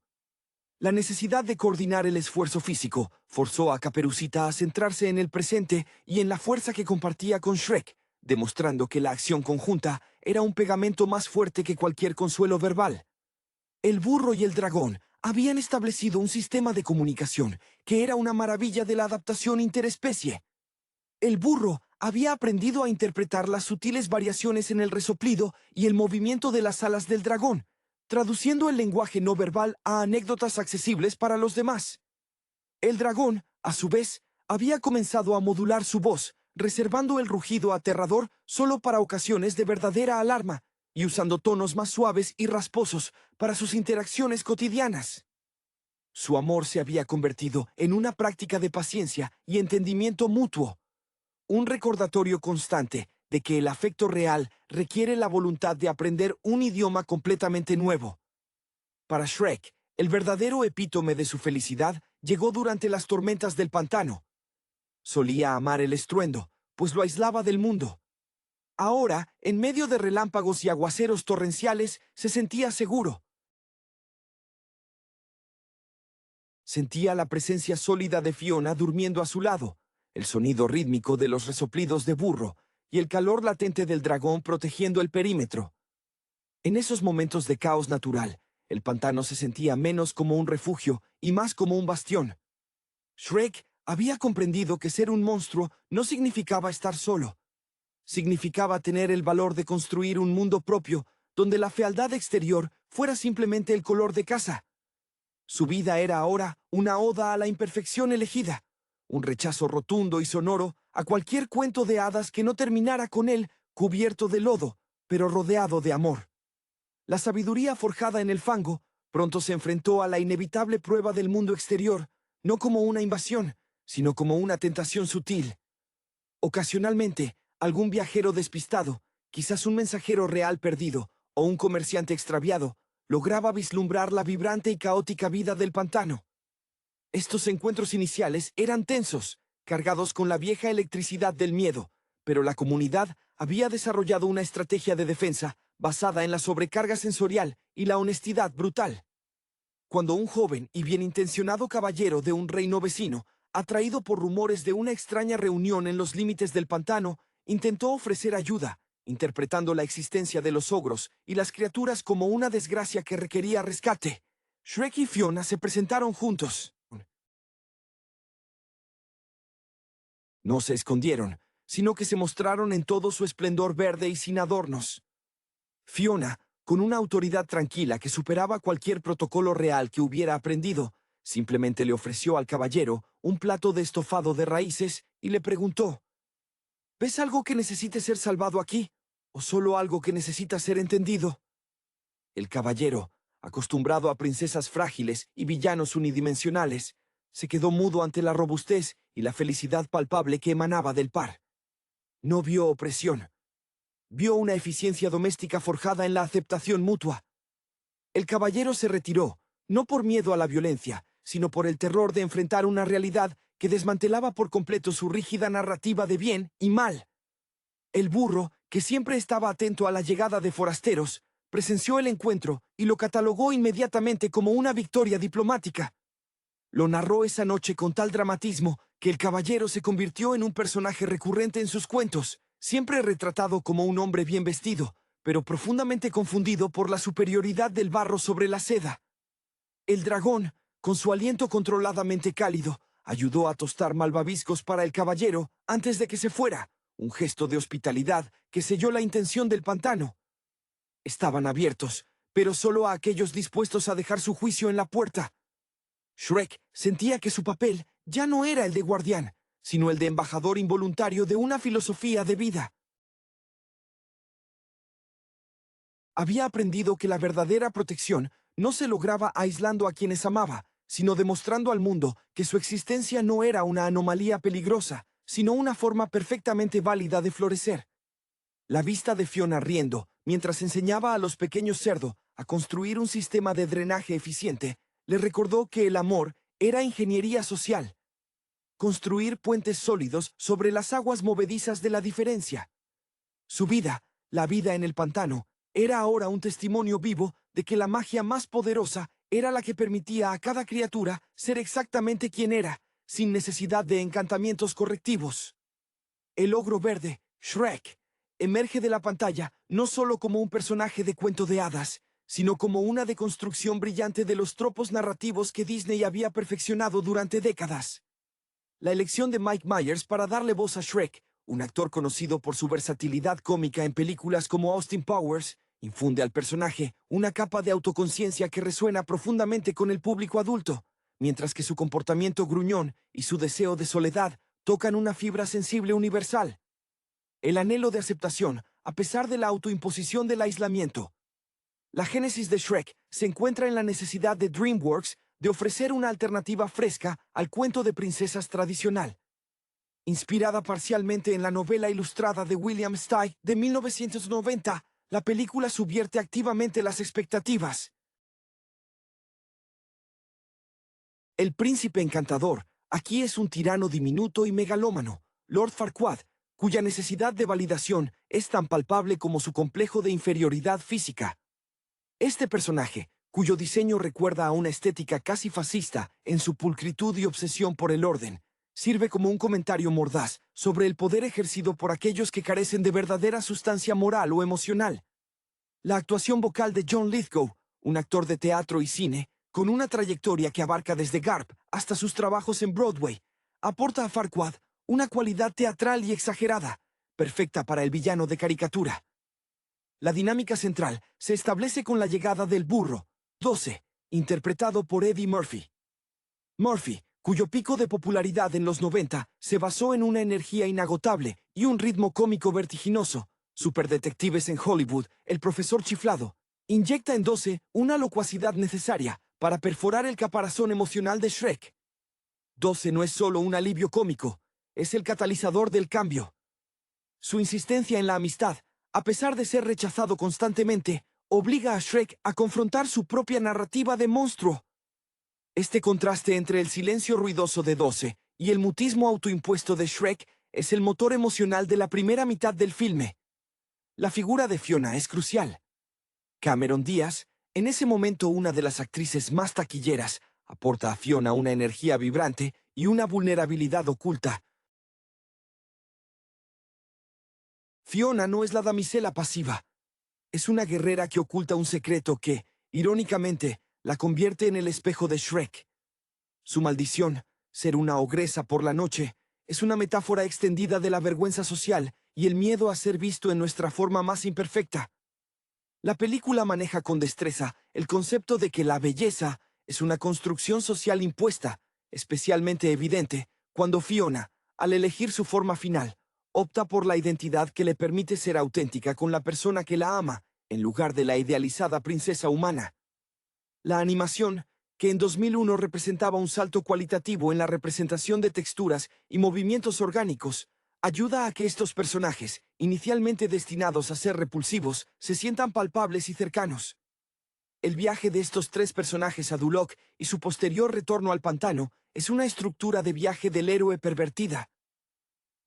S1: La necesidad de coordinar el esfuerzo físico forzó a Caperucita a centrarse en el presente y en la fuerza que compartía con Shrek, demostrando que la acción conjunta era un pegamento más fuerte que cualquier consuelo verbal. El burro y el dragón habían establecido un sistema de comunicación que era una maravilla de la adaptación interespecie. El burro había aprendido a interpretar las sutiles variaciones en el resoplido y el movimiento de las alas del dragón, traduciendo el lenguaje no verbal a anécdotas accesibles para los demás. El dragón, a su vez, había comenzado a modular su voz, reservando el rugido aterrador solo para ocasiones de verdadera alarma y usando tonos más suaves y rasposos para sus interacciones cotidianas. Su amor se había convertido en una práctica de paciencia y entendimiento mutuo, un recordatorio constante de que el afecto real requiere la voluntad de aprender un idioma completamente nuevo. Para Shrek, el verdadero epítome de su felicidad llegó durante las tormentas del pantano. Solía amar el estruendo, pues lo aislaba del mundo. Ahora, en medio de relámpagos y aguaceros torrenciales, se sentía seguro. Sentía la presencia sólida de Fiona durmiendo a su lado, el sonido rítmico de los resoplidos de burro y el calor latente del dragón protegiendo el perímetro. En esos momentos de caos natural, el pantano se sentía menos como un refugio y más como un bastión. Shrek había comprendido que ser un monstruo no significaba estar solo. Significaba tener el valor de construir un mundo propio donde la fealdad exterior fuera simplemente el color de casa. Su vida era ahora una oda a la imperfección elegida, un rechazo rotundo y sonoro a cualquier cuento de hadas que no terminara con él cubierto de lodo, pero rodeado de amor. La sabiduría forjada en el fango pronto se enfrentó a la inevitable prueba del mundo exterior, no como una invasión, sino como una tentación sutil. Ocasionalmente, algún viajero despistado, quizás un mensajero real perdido o un comerciante extraviado, lograba vislumbrar la vibrante y caótica vida del pantano. Estos encuentros iniciales eran tensos, cargados con la vieja electricidad del miedo, pero la comunidad había desarrollado una estrategia de defensa basada en la sobrecarga sensorial y la honestidad brutal. Cuando un joven y bien intencionado caballero de un reino vecino, atraído por rumores de una extraña reunión en los límites del pantano, intentó ofrecer ayuda, interpretando la existencia de los ogros y las criaturas como una desgracia que requería rescate, Shrek y Fiona se presentaron juntos. No se escondieron, sino que se mostraron en todo su esplendor verde y sin adornos. Fiona, con una autoridad tranquila que superaba cualquier protocolo real que hubiera aprendido, simplemente le ofreció al caballero un plato de estofado de raíces y le preguntó: ¿ves algo que necesite ser salvado aquí, o solo algo que necesita ser entendido? El caballero, acostumbrado a princesas frágiles y villanos unidimensionales, se quedó mudo ante la robustez y la felicidad palpable que emanaba del par. No vio opresión. Vio una eficiencia doméstica forjada en la aceptación mutua. El caballero se retiró, no por miedo a la violencia, sino por el terror de enfrentar una realidad que desmantelaba por completo su rígida narrativa de bien y mal. El burro, que siempre estaba atento a la llegada de forasteros, presenció el encuentro y lo catalogó inmediatamente como una victoria diplomática. Lo narró esa noche con tal dramatismo que el caballero se convirtió en un personaje recurrente en sus cuentos, siempre retratado como un hombre bien vestido, pero profundamente confundido por la superioridad del barro sobre la seda. El dragón, con su aliento controladamente cálido, ayudó a tostar malvaviscos para el caballero antes de que se fuera, un gesto de hospitalidad que selló la intención del pantano. Estaban abiertos, pero solo a aquellos dispuestos a dejar su juicio en la puerta. Shrek sentía que su papel ya no era el de guardián, sino el de embajador involuntario de una filosofía de vida. Había aprendido que la verdadera protección no se lograba aislando a quienes amaba, sino demostrando al mundo que su existencia no era una anomalía peligrosa, sino una forma perfectamente válida de florecer. La vista de Fiona riendo, mientras enseñaba a los pequeños cerdos a construir un sistema de drenaje eficiente, le recordó que el amor era ingeniería social. Construir puentes sólidos sobre las aguas movedizas de la diferencia. Su vida, la vida en el pantano, era ahora un testimonio vivo de que la magia más poderosa era la que permitía a cada criatura ser exactamente quien era, sin necesidad de encantamientos correctivos. El ogro verde, Shrek, emerge de la pantalla no solo como un personaje de cuento de hadas, sino como una deconstrucción brillante de los tropos narrativos que Disney había perfeccionado durante décadas. La elección de Mike Myers para darle voz a Shrek, un actor conocido por su versatilidad cómica en películas como Austin Powers, infunde al personaje una capa de autoconciencia que resuena profundamente con el público adulto, mientras que su comportamiento gruñón y su deseo de soledad tocan una fibra sensible universal. El anhelo de aceptación, a pesar de la autoimposición del aislamiento. La génesis de Shrek se encuentra en la necesidad de DreamWorks de ofrecer una alternativa fresca al cuento de princesas tradicional. Inspirada parcialmente en la novela ilustrada de William Steig de 1990, la película subvierte activamente las expectativas. El príncipe encantador aquí es un tirano diminuto y megalómano, Lord Farquaad, cuya necesidad de validación es tan palpable como su complejo de inferioridad física. Este personaje, cuyo diseño recuerda a una estética casi fascista en su pulcritud y obsesión por el orden, sirve como un comentario mordaz sobre el poder ejercido por aquellos que carecen de verdadera sustancia moral o emocional. La actuación vocal de John Lithgow, un actor de teatro y cine, con una trayectoria que abarca desde Garp hasta sus trabajos en Broadway, aporta a Farquaad una cualidad teatral y exagerada, perfecta para el villano de caricatura. La dinámica central se establece con la llegada del burro, 12, interpretado por Eddie Murphy. Murphy, cuyo pico de popularidad en los 90 se basó en una energía inagotable y un ritmo cómico vertiginoso, superdetectives en Hollywood, el profesor chiflado, inyecta en 12 una locuacidad necesaria para perforar el caparazón emocional de Shrek. 12 no es solo un alivio cómico, es el catalizador del cambio. Su insistencia en la amistad, a pesar de ser rechazado constantemente, obliga a Shrek a confrontar su propia narrativa de monstruo. Este contraste entre el silencio ruidoso de 12 y el mutismo autoimpuesto de Shrek es el motor emocional de la primera mitad del filme. La figura de Fiona es crucial. Cameron Díaz, en ese momento una de las actrices más taquilleras, aporta a Fiona una energía vibrante y una vulnerabilidad oculta. Fiona no es la damisela pasiva. Es una guerrera que oculta un secreto que, irónicamente, la convierte en el espejo de Shrek. Su maldición, ser una ogresa por la noche, es una metáfora extendida de la vergüenza social y el miedo a ser visto en nuestra forma más imperfecta. La película maneja con destreza el concepto de que la belleza es una construcción social impuesta, especialmente evidente cuando Fiona, al elegir su forma final, opta por la identidad que le permite ser auténtica con la persona que la ama, en lugar de la idealizada princesa humana. La animación, que en 2001 representaba un salto cualitativo en la representación de texturas y movimientos orgánicos, ayuda a que estos personajes, inicialmente destinados a ser repulsivos, se sientan palpables y cercanos. El viaje de estos tres personajes a Duloc y su posterior retorno al pantano es una estructura de viaje del héroe pervertida.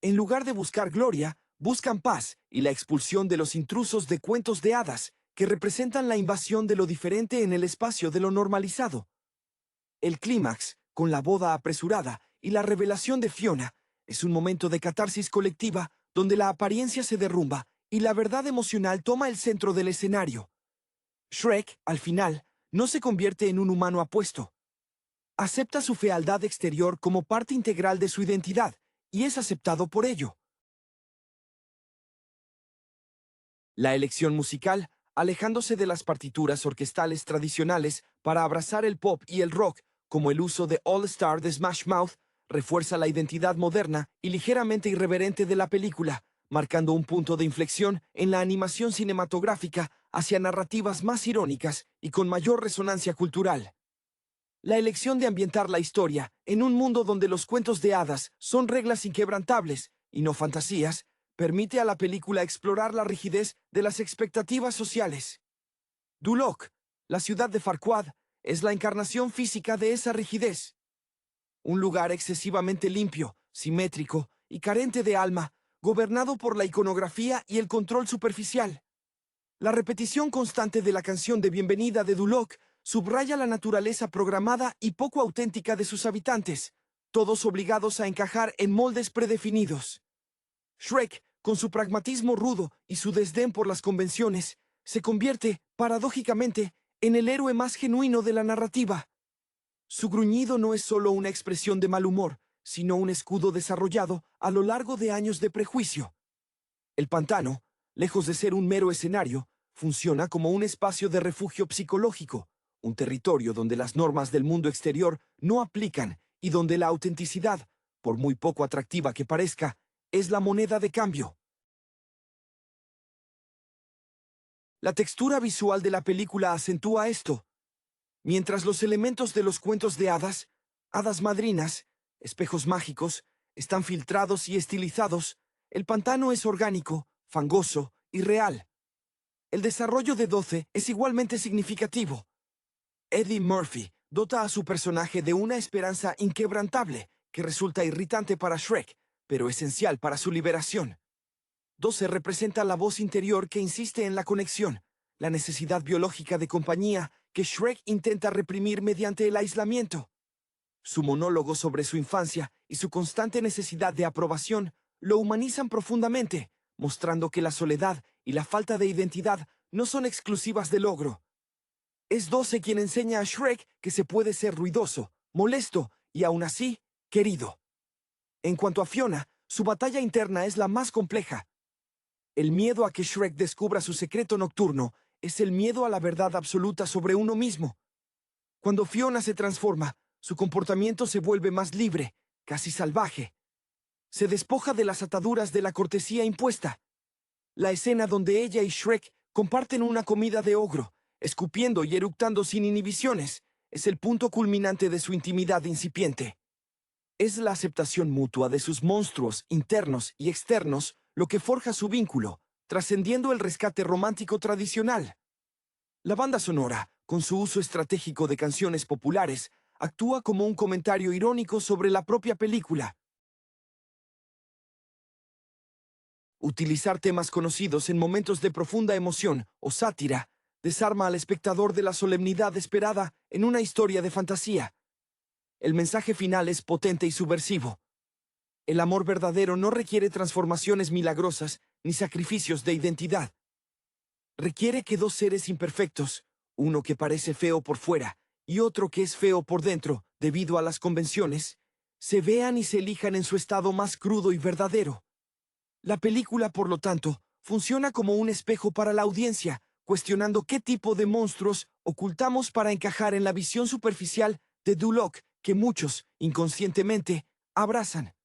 S1: En lugar de buscar gloria, buscan paz y la expulsión de los intrusos de cuentos de hadas, que representan la invasión de lo diferente en el espacio de lo normalizado. El clímax, con la boda apresurada y la revelación de Fiona, es un momento de catarsis colectiva donde la apariencia se derrumba y la verdad emocional toma el centro del escenario. Shrek, al final, no se convierte en un humano apuesto. Acepta su fealdad exterior como parte integral de su identidad, y es aceptado por ello. La elección musical, alejándose de las partituras orquestales tradicionales para abrazar el pop y el rock, como el uso de All Star de Smash Mouth, refuerza la identidad moderna y ligeramente irreverente de la película, marcando un punto de inflexión en la animación cinematográfica hacia narrativas más irónicas y con mayor resonancia cultural. La elección de ambientar la historia en un mundo donde los cuentos de hadas son reglas inquebrantables y no fantasías, permite a la película explorar la rigidez de las expectativas sociales. Duloc, la ciudad de Farquaad, es la encarnación física de esa rigidez. Un lugar excesivamente limpio, simétrico y carente de alma, gobernado por la iconografía y el control superficial. La repetición constante de la canción de bienvenida de Duloc subraya la naturaleza programada y poco auténtica de sus habitantes, todos obligados a encajar en moldes predefinidos. Shrek, con su pragmatismo rudo y su desdén por las convenciones, se convierte, paradójicamente, en el héroe más genuino de la narrativa. Su gruñido no es solo una expresión de mal humor, sino un escudo desarrollado a lo largo de años de prejuicio. El pantano, lejos de ser un mero escenario, funciona como un espacio de refugio psicológico, un territorio donde las normas del mundo exterior no aplican y donde la autenticidad, por muy poco atractiva que parezca, es la moneda de cambio. La textura visual de la película acentúa esto. Mientras los elementos de los cuentos de hadas, hadas madrinas, espejos mágicos, están filtrados y estilizados, el pantano es orgánico, fangoso y real. El desarrollo de 12 es igualmente significativo. Eddie Murphy dota a su personaje de una esperanza inquebrantable que resulta irritante para Shrek, pero esencial para su liberación. 12 representa la voz interior que insiste en la conexión, la necesidad biológica de compañía que Shrek intenta reprimir mediante el aislamiento. Su monólogo sobre su infancia y su constante necesidad de aprobación lo humanizan profundamente, mostrando que la soledad y la falta de identidad no son exclusivas del ogro. Es 12 quien enseña a Shrek que se puede ser ruidoso, molesto y aún así, querido. En cuanto a Fiona, su batalla interna es la más compleja. El miedo a que Shrek descubra su secreto nocturno es el miedo a la verdad absoluta sobre uno mismo. Cuando Fiona se transforma, su comportamiento se vuelve más libre, casi salvaje. Se despoja de las ataduras de la cortesía impuesta. La escena donde ella y Shrek comparten una comida de ogro, escupiendo y eructando sin inhibiciones, es el punto culminante de su intimidad incipiente. Es la aceptación mutua de sus monstruos internos y externos lo que forja su vínculo, trascendiendo el rescate romántico tradicional. La banda sonora, con su uso estratégico de canciones populares, actúa como un comentario irónico sobre la propia película. Utilizar temas conocidos en momentos de profunda emoción o sátira desarma al espectador de la solemnidad esperada en una historia de fantasía. El mensaje final es potente y subversivo. El amor verdadero no requiere transformaciones milagrosas ni sacrificios de identidad. Requiere que dos seres imperfectos, uno que parece feo por fuera y otro que es feo por dentro, debido a las convenciones, se vean y se elijan en su estado más crudo y verdadero. La película, por lo tanto, funciona como un espejo para la audiencia, cuestionando qué tipo de monstruos ocultamos para encajar en la visión superficial de Duloc que muchos, inconscientemente, abrazan.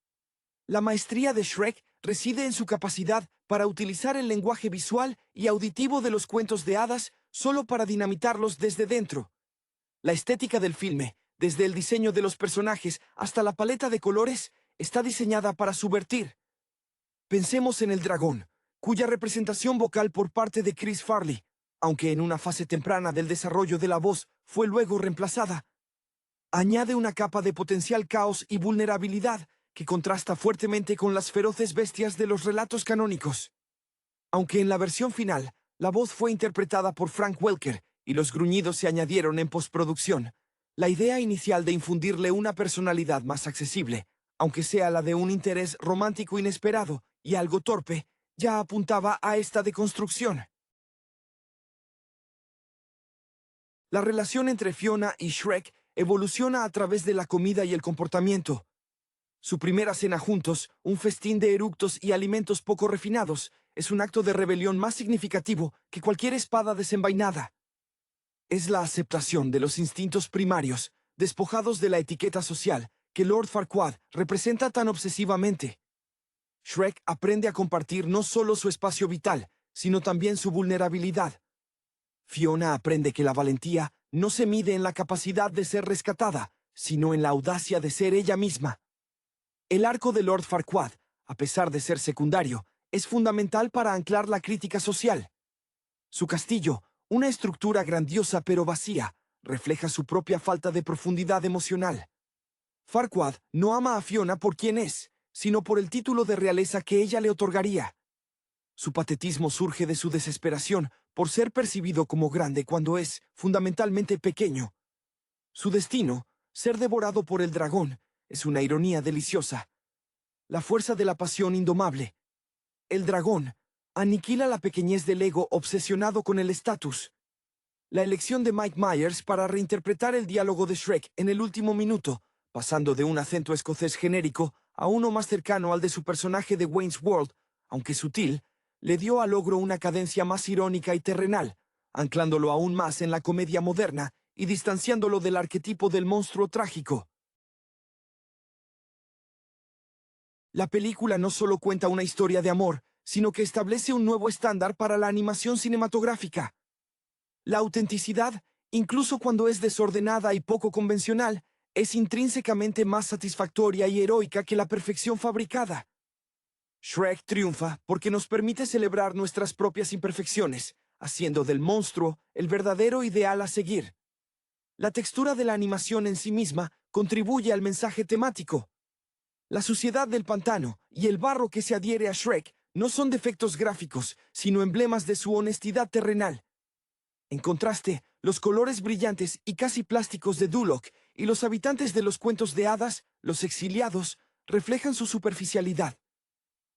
S1: La maestría de Shrek reside en su capacidad para utilizar el lenguaje visual y auditivo de los cuentos de hadas solo para dinamitarlos desde dentro. La estética del filme, desde el diseño de los personajes hasta la paleta de colores, está diseñada para subvertir. Pensemos en el dragón, cuya representación vocal por parte de Chris Farley, aunque en una fase temprana del desarrollo de la voz fue luego reemplazada, añade una capa de potencial caos y vulnerabilidad que contrasta fuertemente con las feroces bestias de los relatos canónicos. Aunque en la versión final, la voz fue interpretada por Frank Welker y los gruñidos se añadieron en postproducción, la idea inicial de infundirle una personalidad más accesible, aunque sea la de un interés romántico inesperado y algo torpe, ya apuntaba a esta deconstrucción. La relación entre Fiona y Shrek evoluciona a través de la comida y el comportamiento. Su primera cena juntos, un festín de eructos y alimentos poco refinados, es un acto de rebelión más significativo que cualquier espada desenvainada. Es la aceptación de los instintos primarios, despojados de la etiqueta social, que Lord Farquaad representa tan obsesivamente. Shrek aprende a compartir no solo su espacio vital, sino también su vulnerabilidad. Fiona aprende que la valentía no se mide en la capacidad de ser rescatada, sino en la audacia de ser ella misma. El arco de Lord Farquaad, a pesar de ser secundario, es fundamental para anclar la crítica social. Su castillo, una estructura grandiosa pero vacía, refleja su propia falta de profundidad emocional. Farquaad no ama a Fiona por quien es, sino por el título de realeza que ella le otorgaría. Su patetismo surge de su desesperación por ser percibido como grande cuando es, fundamentalmente, pequeño. Su destino, ser devorado por el dragón, es una ironía deliciosa. La fuerza de la pasión indomable. El dragón aniquila la pequeñez del ego obsesionado con el estatus. La elección de Mike Myers para reinterpretar el diálogo de Shrek en el último minuto, pasando de un acento escocés genérico a uno más cercano al de su personaje de Wayne's World, aunque sutil, le dio al ogro una cadencia más irónica y terrenal, anclándolo aún más en la comedia moderna y distanciándolo del arquetipo del monstruo trágico. La película no solo cuenta una historia de amor, sino que establece un nuevo estándar para la animación cinematográfica. La autenticidad, incluso cuando es desordenada y poco convencional, es intrínsecamente más satisfactoria y heroica que la perfección fabricada. Shrek triunfa porque nos permite celebrar nuestras propias imperfecciones, haciendo del monstruo el verdadero ideal a seguir. La textura de la animación en sí misma contribuye al mensaje temático. La suciedad del pantano y el barro que se adhiere a Shrek no son defectos gráficos, sino emblemas de su honestidad terrenal. En contraste, los colores brillantes y casi plásticos de Duloc y los habitantes de los cuentos de hadas, los exiliados, reflejan su superficialidad.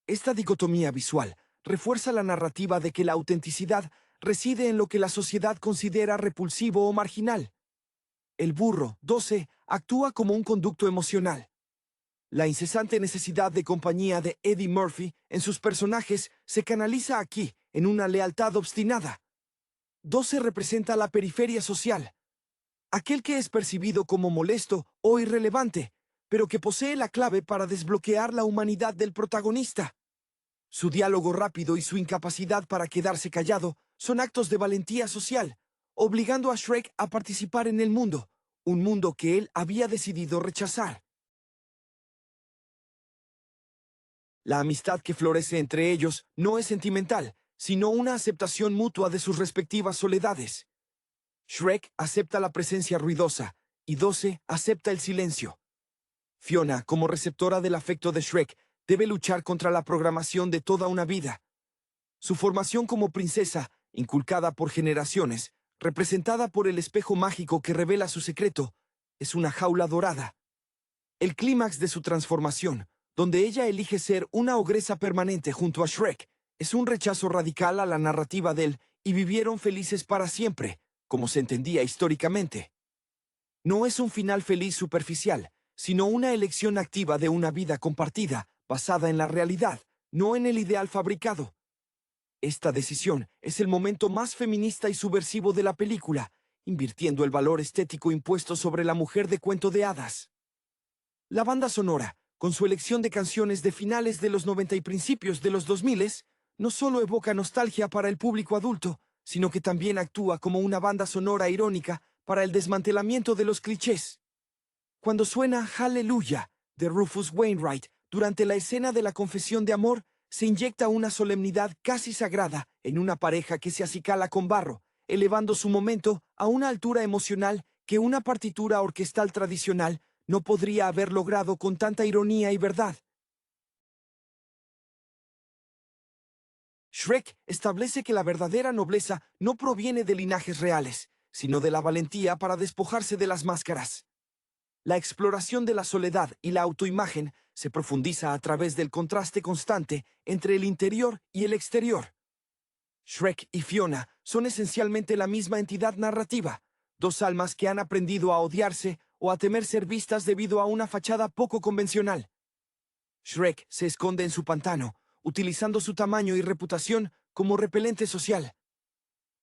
S1: Esta dicotomía visual refuerza la narrativa de que la autenticidad reside en lo que la sociedad considera repulsivo o marginal. El burro, 12, actúa como un conducto emocional. La incesante necesidad de compañía de Eddie Murphy en sus personajes se canaliza aquí en una lealtad obstinada. 12 representa la periferia social, aquel que es percibido como molesto o irrelevante, pero que posee la clave para desbloquear la humanidad del protagonista. Su diálogo rápido y su incapacidad para quedarse callado son actos de valentía social, obligando a Shrek a participar en el mundo, un mundo que él había decidido rechazar. La amistad que florece entre ellos no es sentimental, sino una aceptación mutua de sus respectivas soledades. Shrek acepta la presencia ruidosa, y 12 acepta el silencio. Fiona, como receptora del afecto de Shrek, debe luchar contra la programación de toda una vida. Su formación como princesa, inculcada por generaciones, representada por el espejo mágico que revela su secreto, es una jaula dorada. El clímax de su transformación, donde ella elige ser una ogresa permanente junto a Shrek, es un rechazo radical a la narrativa del "y vivieron felices para siempre", como se entendía históricamente. No es un final feliz superficial, sino una elección activa de una vida compartida, basada en la realidad, no en el ideal fabricado. Esta decisión es el momento más feminista y subversivo de la película, invirtiendo el valor estético impuesto sobre la mujer de cuento de hadas. La banda sonora, con su elección de canciones de finales de los 90 y principios de los 2000, no solo evoca nostalgia para el público adulto, sino que también actúa como una banda sonora irónica para el desmantelamiento de los clichés. Cuando suena Hallelujah de Rufus Wainwright durante la escena de la confesión de amor, se inyecta una solemnidad casi sagrada en una pareja que se acicala con barro, elevando su momento a una altura emocional que una partitura orquestal tradicional no podría haber logrado con tanta ironía y verdad. Shrek establece que la verdadera nobleza no proviene de linajes reales, sino de la valentía para despojarse de las máscaras. La exploración de la soledad y la autoimagen se profundiza a través del contraste constante entre el interior y el exterior. Shrek y Fiona son esencialmente la misma entidad narrativa, dos almas que han aprendido a odiarse o a temer ser vistas debido a una fachada poco convencional. Shrek se esconde en su pantano, utilizando su tamaño y reputación como repelente social.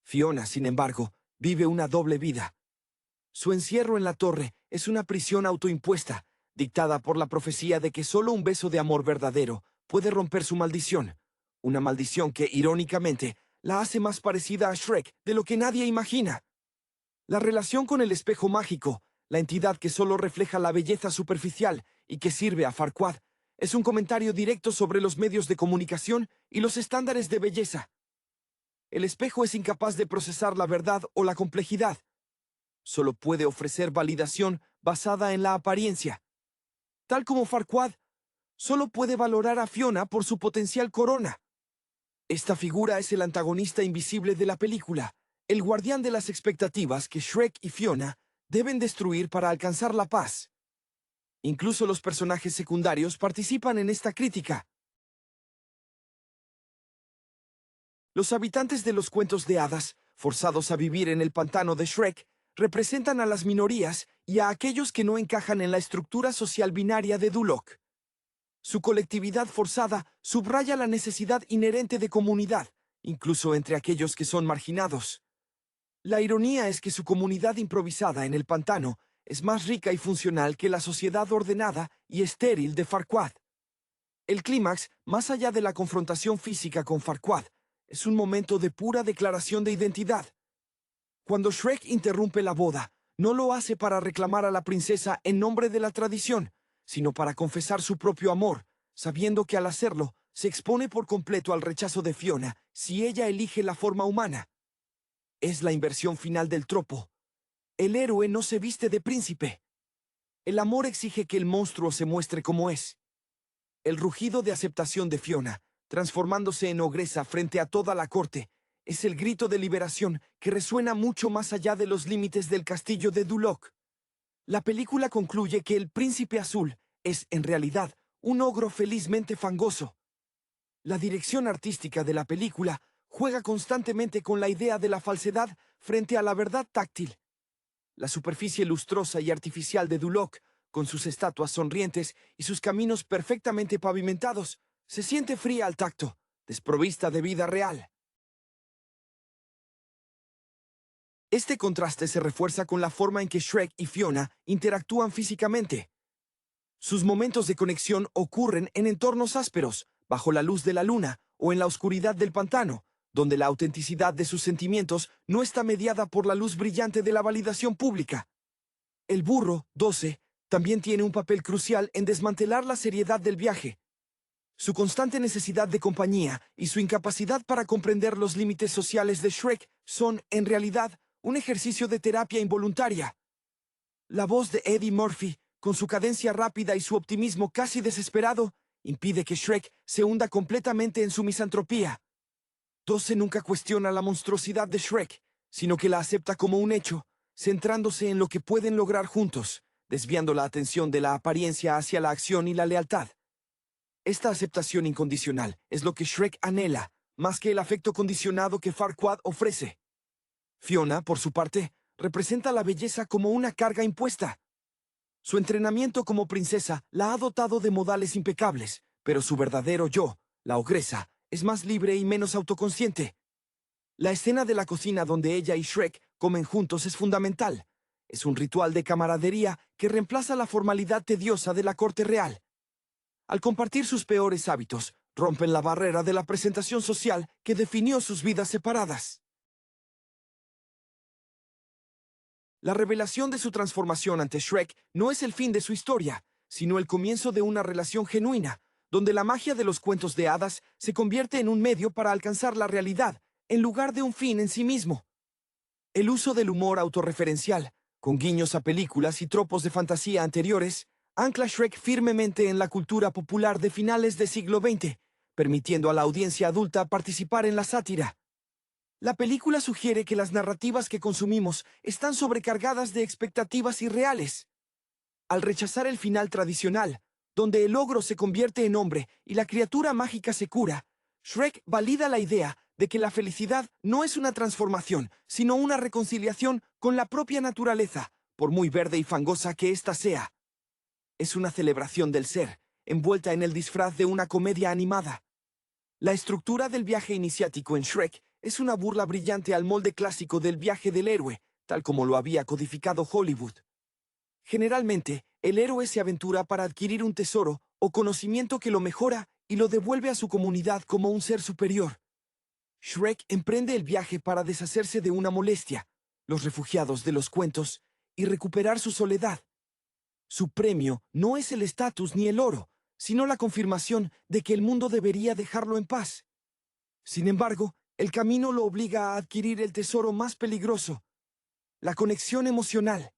S1: Fiona, sin embargo, vive una doble vida. Su encierro en la torre es una prisión autoimpuesta, dictada por la profecía de que solo un beso de amor verdadero puede romper su maldición, una maldición que, irónicamente, la hace más parecida a Shrek de lo que nadie imagina. La relación con el espejo mágico, la entidad que solo refleja la belleza superficial y que sirve a Farquaad, Es un comentario directo sobre los medios de comunicación y los estándares de belleza. El espejo es incapaz de procesar la verdad o la complejidad. Solo puede ofrecer validación basada en la apariencia. Tal como Farquaad, solo puede valorar a Fiona por su potencial corona. Esta figura es el antagonista invisible de la película, el guardián de las expectativas que Shrek y Fiona deben destruir para alcanzar la paz. Incluso los personajes secundarios participan en esta crítica. Los habitantes de los cuentos de hadas, forzados a vivir en el pantano de Shrek, representan a las minorías y a aquellos que no encajan en la estructura social binaria de Duloc. Su colectividad forzada subraya la necesidad inherente de comunidad, incluso entre aquellos que son marginados. La ironía es que su comunidad improvisada en el pantano es más rica y funcional que la sociedad ordenada y estéril de Farquaad. El clímax, más allá de la confrontación física con Farquaad, es un momento de pura declaración de identidad. Cuando Shrek interrumpe la boda, no lo hace para reclamar a la princesa en nombre de la tradición, sino para confesar su propio amor, sabiendo que al hacerlo, se expone por completo al rechazo de Fiona si ella elige la forma humana. Es la inversión final del tropo. El héroe no se viste de príncipe. El amor exige que el monstruo se muestre como es. El rugido de aceptación de Fiona, transformándose en ogresa frente a toda la corte, es el grito de liberación que resuena mucho más allá de los límites del castillo de Duloc. La película concluye que el príncipe azul es, en realidad, un ogro felizmente fangoso. La dirección artística de la película juega constantemente con la idea de la falsedad frente a la verdad táctil. La superficie lustrosa y artificial de Duloc, con sus estatuas sonrientes y sus caminos perfectamente pavimentados, se siente fría al tacto, desprovista de vida real. Este contraste se refuerza con la forma en que Shrek y Fiona interactúan físicamente. Sus momentos de conexión ocurren en entornos ásperos, bajo la luz de la luna o en la oscuridad del pantano, donde la autenticidad de sus sentimientos no está mediada por la luz brillante de la validación pública. El burro, 12, también tiene un papel crucial en desmantelar la seriedad del viaje. Su constante necesidad de compañía y su incapacidad para comprender los límites sociales de Shrek son, en realidad, un ejercicio de terapia involuntaria. La voz de Eddie Murphy, con su cadencia rápida y su optimismo casi desesperado, impide que Shrek se hunda completamente en su misantropía. 12 nunca cuestiona la monstruosidad de Shrek, sino que la acepta como un hecho, centrándose en lo que pueden lograr juntos, desviando la atención de la apariencia hacia la acción y la lealtad. Esta aceptación incondicional es lo que Shrek anhela, más que el afecto condicionado que Farquaad ofrece. Fiona, por su parte, representa la belleza como una carga impuesta. Su entrenamiento como princesa la ha dotado de modales impecables, pero su verdadero yo, la ogresa, es más libre y menos autoconsciente. La escena de la cocina donde ella y Shrek comen juntos es fundamental. Es un ritual de camaradería que reemplaza la formalidad tediosa de la corte real. Al compartir sus peores hábitos, rompen la barrera de la presentación social que definió sus vidas separadas. La revelación de su transformación ante Shrek no es el fin de su historia, sino el comienzo de una relación genuina, donde la magia de los cuentos de hadas se convierte en un medio para alcanzar la realidad, en lugar de un fin en sí mismo. El uso del humor autorreferencial, con guiños a películas y tropos de fantasía anteriores, ancla Shrek firmemente en la cultura popular de finales del siglo XX, permitiendo a la audiencia adulta participar en la sátira. La película sugiere que las narrativas que consumimos están sobrecargadas de expectativas irreales. Al rechazar el final tradicional, donde el ogro se convierte en hombre y la criatura mágica se cura, Shrek valida la idea de que la felicidad no es una transformación, sino una reconciliación con la propia naturaleza, por muy verde y fangosa que ésta sea. Es una celebración del ser, envuelta en el disfraz de una comedia animada. La estructura del viaje iniciático en Shrek es una burla brillante al molde clásico del viaje del héroe, tal como lo había codificado Hollywood. Generalmente, el héroe se aventura para adquirir un tesoro o conocimiento que lo mejora y lo devuelve a su comunidad como un ser superior. Shrek emprende el viaje para deshacerse de una molestia, los refugiados de los cuentos, y recuperar su soledad. Su premio no es el estatus ni el oro, sino la confirmación de que el mundo debería dejarlo en paz. Sin embargo, el camino lo obliga a adquirir el tesoro más peligroso, la conexión emocional.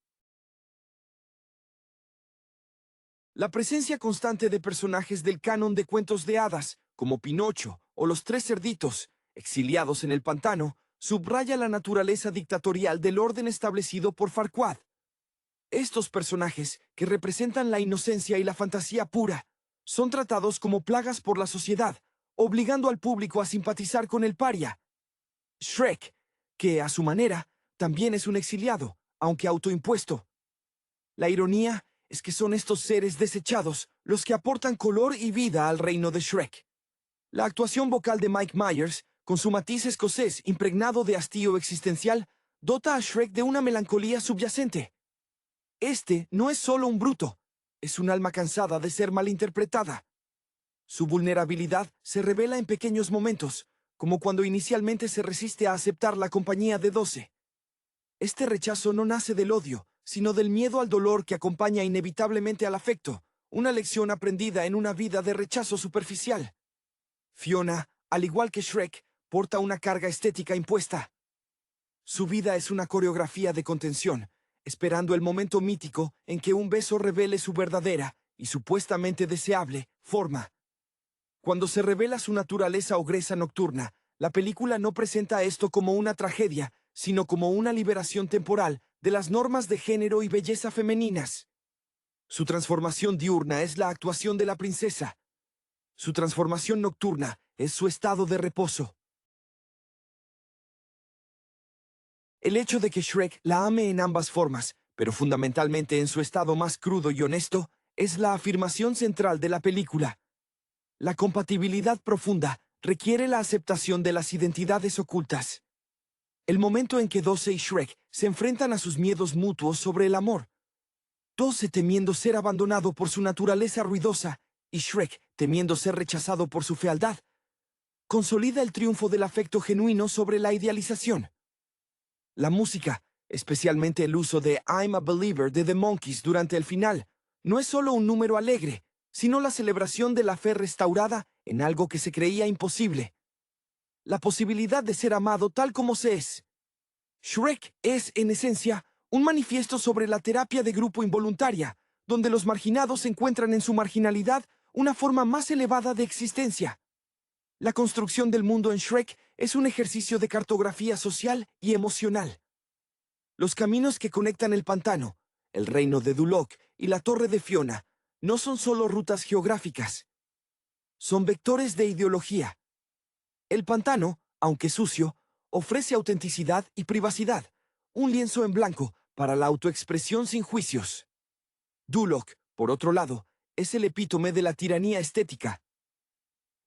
S1: La presencia constante de personajes del canon de cuentos de hadas, como Pinocho o los tres cerditos, exiliados en el pantano, subraya la naturaleza dictatorial del orden establecido por Farquaad. Estos personajes, que representan la inocencia y la fantasía pura, son tratados como plagas por la sociedad, obligando al público a simpatizar con el paria. Shrek, que a su manera también es un exiliado, aunque autoimpuesto. La ironía es que son estos seres desechados los que aportan color y vida al reino de Shrek. La actuación vocal de Mike Myers, con su matiz escocés impregnado de hastío existencial, dota a Shrek de una melancolía subyacente. Este no es solo un bruto, es un alma cansada de ser malinterpretada. Su vulnerabilidad se revela en pequeños momentos, como cuando inicialmente se resiste a aceptar la compañía de 12. Este rechazo no nace del odio, sino del miedo al dolor que acompaña inevitablemente al afecto, una lección aprendida en una vida de rechazo superficial. Fiona, al igual que Shrek, porta una carga estética impuesta. Su vida es una coreografía de contención, esperando el momento mítico en que un beso revele su verdadera y supuestamente deseable forma. Cuando se revela su naturaleza ogresa nocturna, la película no presenta esto como una tragedia, sino como una liberación temporal de las normas de género y belleza femeninas. Su transformación diurna es la actuación de la princesa. Su transformación nocturna es su estado de reposo. El hecho de que Shrek la ame en ambas formas, pero fundamentalmente en su estado más crudo y honesto, es la afirmación central de la película. La compatibilidad profunda requiere la aceptación de las identidades ocultas. El momento en que 12 y Shrek se enfrentan a sus miedos mutuos sobre el amor. 12 temiendo ser abandonado por su naturaleza ruidosa y Shrek temiendo ser rechazado por su fealdad, consolida el triunfo del afecto genuino sobre la idealización. La música, especialmente el uso de I'm a Believer de The Monkees durante el final, no es solo un número alegre, sino la celebración de la fe restaurada en algo que se creía imposible. La posibilidad de ser amado tal como se es. Shrek es, en esencia, un manifiesto sobre la terapia de grupo involuntaria, donde los marginados encuentran en su marginalidad una forma más elevada de existencia. La construcción del mundo en Shrek es un ejercicio de cartografía social y emocional. Los caminos que conectan el pantano, el reino de Duloc y la torre de Fiona no son solo rutas geográficas. Son vectores de ideología. El pantano, aunque sucio, ofrece autenticidad y privacidad, un lienzo en blanco para la autoexpresión sin juicios. Duloc, por otro lado, es el epítome de la tiranía estética.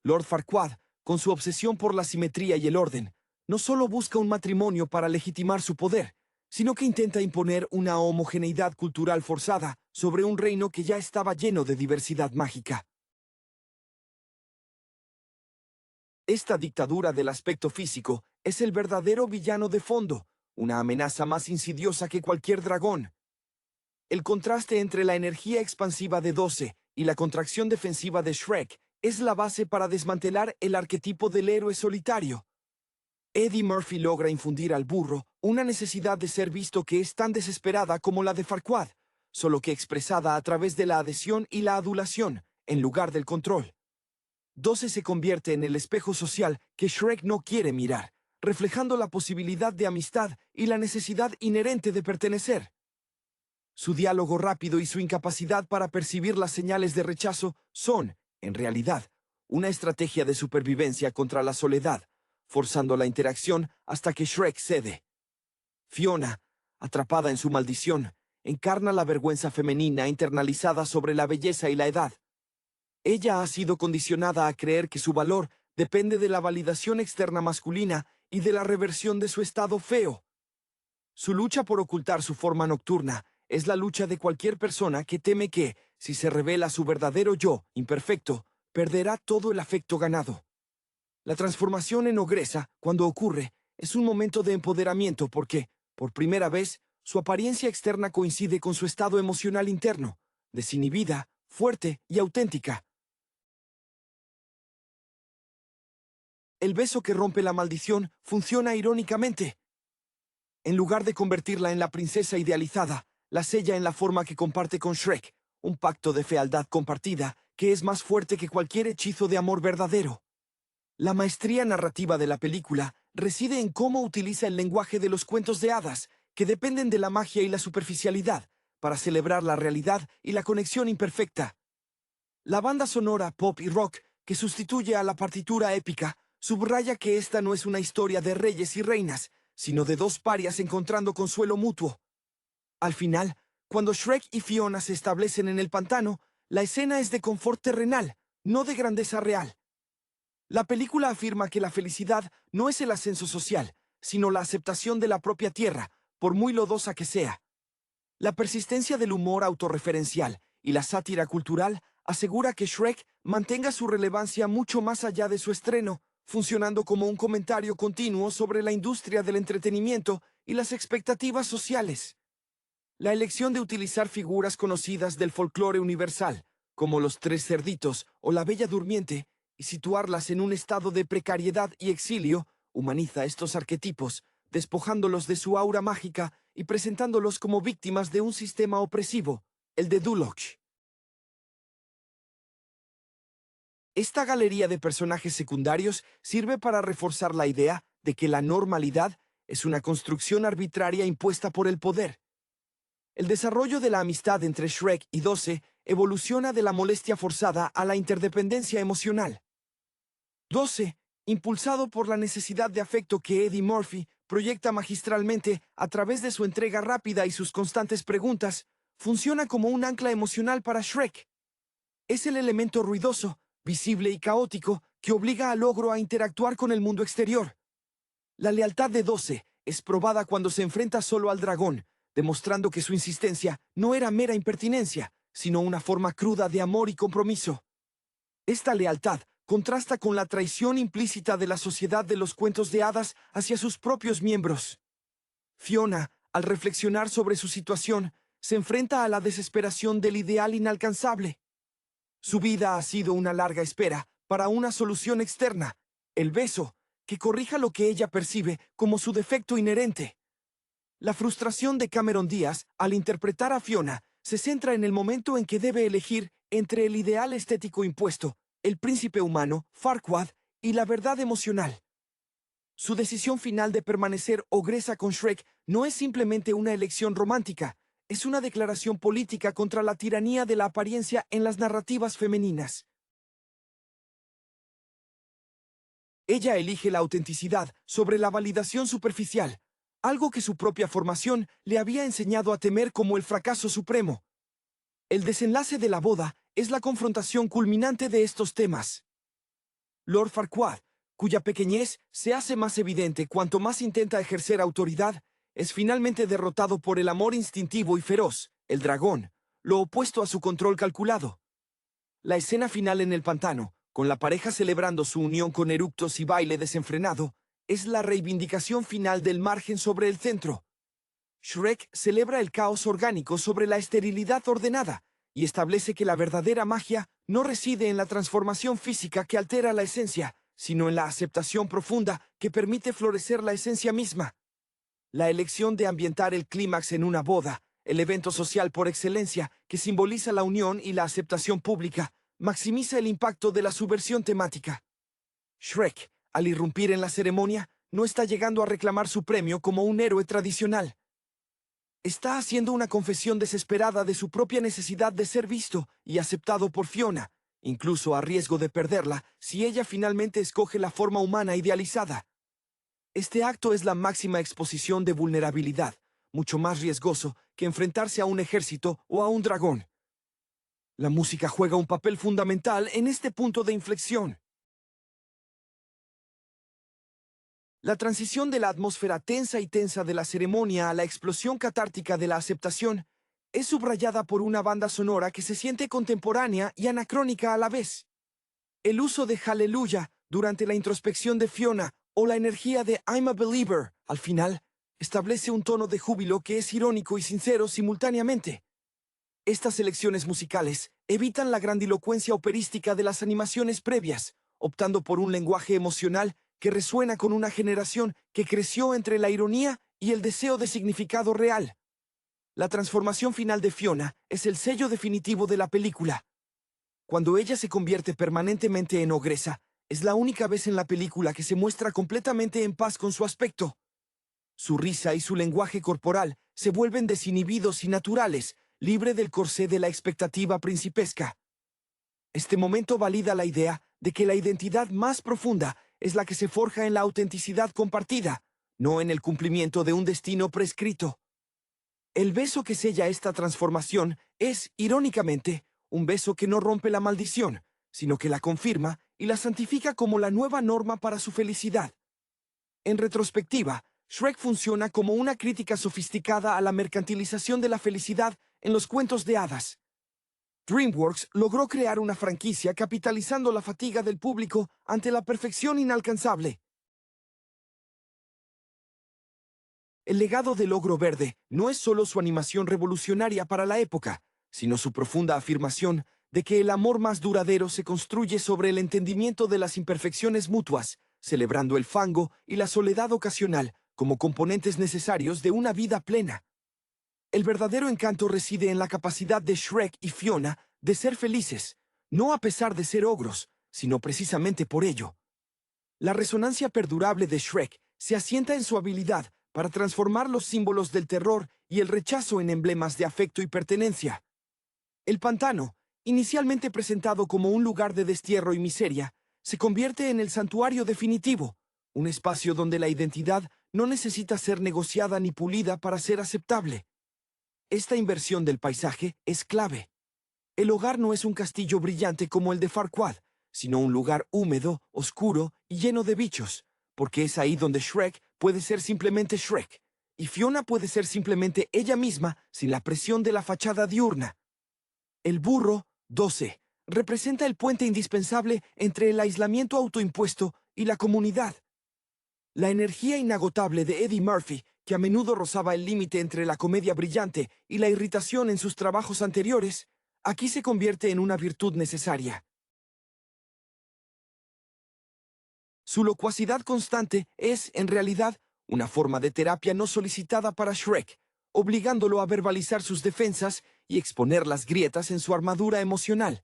S1: Lord Farquaad, con su obsesión por la simetría y el orden, no solo busca un matrimonio para legitimar su poder, sino que intenta imponer una homogeneidad cultural forzada sobre un reino que ya estaba lleno de diversidad mágica. Esta dictadura del aspecto físico es el verdadero villano de fondo, una amenaza más insidiosa que cualquier dragón. El contraste entre la energía expansiva de 12 y la contracción defensiva de Shrek es la base para desmantelar el arquetipo del héroe solitario. Eddie Murphy logra infundir al burro una necesidad de ser visto que es tan desesperada como la de Farquaad, solo que expresada a través de la adhesión y la adulación, en lugar del control. 12 se convierte en el espejo social que Shrek no quiere mirar, reflejando la posibilidad de amistad y la necesidad inherente de pertenecer. Su diálogo rápido y su incapacidad para percibir las señales de rechazo son, en realidad, una estrategia de supervivencia contra la soledad, forzando la interacción hasta que Shrek cede. Fiona, atrapada en su maldición, encarna la vergüenza femenina internalizada sobre la belleza y la edad. Ella ha sido condicionada a creer que su valor depende de la validación externa masculina y de la reversión de su estado feo. Su lucha por ocultar su forma nocturna es la lucha de cualquier persona que teme que, si se revela su verdadero yo, imperfecto, perderá todo el afecto ganado. La transformación en ogresa, cuando ocurre, es un momento de empoderamiento porque, por primera vez, su apariencia externa coincide con su estado emocional interno, desinhibida, fuerte y auténtica. el beso que rompe la maldición funciona irónicamente. En lugar de convertirla en la princesa idealizada, la sella en la forma que comparte con Shrek, un pacto de fealdad compartida que es más fuerte que cualquier hechizo de amor verdadero. La maestría narrativa de la película reside en cómo utiliza el lenguaje de los cuentos de hadas, que dependen de la magia y la superficialidad, para celebrar la realidad y la conexión imperfecta. La banda sonora, pop y rock, que sustituye a la partitura épica, subraya que esta no es una historia de reyes y reinas, sino de dos parias encontrando consuelo mutuo. Al final, cuando Shrek y Fiona se establecen en el pantano, la escena es de confort terrenal, no de grandeza real. La película afirma que la felicidad no es el ascenso social, sino la aceptación de la propia tierra, por muy lodosa que sea. La persistencia del humor autorreferencial y la sátira cultural asegura que Shrek mantenga su relevancia mucho más allá de su estreno, funcionando como un comentario continuo sobre la industria del entretenimiento y las expectativas sociales. La elección de utilizar figuras conocidas del folclore universal, como los tres cerditos o la Bella Durmiente, y situarlas en un estado de precariedad y exilio, humaniza estos arquetipos, despojándolos de su aura mágica y presentándolos como víctimas de un sistema opresivo, el de Duloc. Esta galería de personajes secundarios sirve para reforzar la idea de que la normalidad es una construcción arbitraria impuesta por el poder. El desarrollo de la amistad entre Shrek y Doce evoluciona de la molestia forzada a la interdependencia emocional. Doce, impulsado por la necesidad de afecto que Eddie Murphy proyecta magistralmente a través de su entrega rápida y sus constantes preguntas, funciona como un ancla emocional para Shrek. Es el elemento ruidoso, visible y caótico que obliga al ogro a interactuar con el mundo exterior. La lealtad de Doce es probada cuando se enfrenta solo al dragón, demostrando que su insistencia no era mera impertinencia, sino una forma cruda de amor y compromiso. Esta lealtad contrasta con la traición implícita de la sociedad de los cuentos de hadas hacia sus propios miembros. Fiona, al reflexionar sobre su situación, se enfrenta a la desesperación del ideal inalcanzable. Su vida ha sido una larga espera para una solución externa, el beso, que corrija lo que ella percibe como su defecto inherente. La frustración de Cameron Díaz, al interpretar a Fiona, se centra en el momento en que debe elegir entre el ideal estético impuesto, el príncipe humano, Farquaad, y la verdad emocional. Su decisión final de permanecer ogresa con Shrek no es simplemente una elección romántica, es una declaración política contra la tiranía de la apariencia en las narrativas femeninas. Ella elige la autenticidad sobre la validación superficial, algo que su propia formación le había enseñado a temer como el fracaso supremo. El desenlace de la boda es la confrontación culminante de estos temas. Lord Farquaad, cuya pequeñez se hace más evidente cuanto más intenta ejercer autoridad, es finalmente derrotado por el amor instintivo y feroz, el dragón, lo opuesto a su control calculado. La escena final en el pantano, con la pareja celebrando su unión con eructos y baile desenfrenado, es la reivindicación final del margen sobre el centro. Shrek celebra el caos orgánico sobre la esterilidad ordenada y establece que la verdadera magia no reside en la transformación física que altera la esencia, sino en la aceptación profunda que permite florecer la esencia misma. La elección de ambientar el clímax en una boda, el evento social por excelencia que simboliza la unión y la aceptación pública, maximiza el impacto de la subversión temática. Shrek, al irrumpir en la ceremonia, no está llegando a reclamar su premio como un héroe tradicional. Está haciendo una confesión desesperada de su propia necesidad de ser visto y aceptado por Fiona, incluso a riesgo de perderla si ella finalmente escoge la forma humana idealizada. Este acto es la máxima exposición de vulnerabilidad, mucho más riesgoso que enfrentarse a un ejército o a un dragón. La música juega un papel fundamental en este punto de inflexión. La transición de la atmósfera tensa y tensa de la ceremonia a la explosión catártica de la aceptación es subrayada por una banda sonora que se siente contemporánea y anacrónica a la vez. El uso de Hallelujah durante la introspección de Fiona o la energía de I'm a Believer al final establece un tono de júbilo que es irónico y sincero simultáneamente. Estas elecciones musicales evitan la grandilocuencia operística de las animaciones previas, optando por un lenguaje emocional que resuena con una generación que creció entre la ironía y el deseo de significado real. La transformación final de Fiona es el sello definitivo de la película. Cuando ella se convierte permanentemente en ogresa, es la única vez en la película que se muestra completamente en paz con su aspecto. Su risa y su lenguaje corporal se vuelven desinhibidos y naturales, libre del corsé de la expectativa principesca. Este momento valida la idea de que la identidad más profunda es la que se forja en la autenticidad compartida, no en el cumplimiento de un destino prescrito. El beso que sella esta transformación es, irónicamente, un beso que no rompe la maldición, sino que la confirma y la santifica como la nueva norma para su felicidad. En retrospectiva, Shrek funciona como una crítica sofisticada a la mercantilización de la felicidad en los cuentos de hadas. DreamWorks logró crear una franquicia capitalizando la fatiga del público ante la perfección inalcanzable. El legado del Ogro Verde no es solo su animación revolucionaria para la época, sino su profunda afirmación de que el amor más duradero se construye sobre el entendimiento de las imperfecciones mutuas, celebrando el fango y la soledad ocasional como componentes necesarios de una vida plena. El verdadero encanto reside en la capacidad de Shrek y Fiona de ser felices, no a pesar de ser ogros, sino precisamente por ello. La resonancia perdurable de Shrek se asienta en su habilidad para transformar los símbolos del terror y el rechazo en emblemas de afecto y pertenencia. El pantano, inicialmente presentado como un lugar de destierro y miseria, se convierte en el santuario definitivo, un espacio donde la identidad no necesita ser negociada ni pulida para ser aceptable. Esta inversión del paisaje es clave. El hogar no es un castillo brillante como el de Farquaad, sino un lugar húmedo, oscuro y lleno de bichos, porque es ahí donde Shrek puede ser simplemente Shrek, y Fiona puede ser simplemente ella misma sin la presión de la fachada diurna. El burro, 12, representa el puente indispensable entre el aislamiento autoimpuesto y la comunidad. La energía inagotable de Eddie Murphy, que a menudo rozaba el límite entre la comedia brillante y la irritación en sus trabajos anteriores, aquí se convierte en una virtud necesaria. Su locuacidad constante es, en realidad, una forma de terapia no solicitada para Shrek, obligándolo a verbalizar sus defensas y exponer las grietas en su armadura emocional.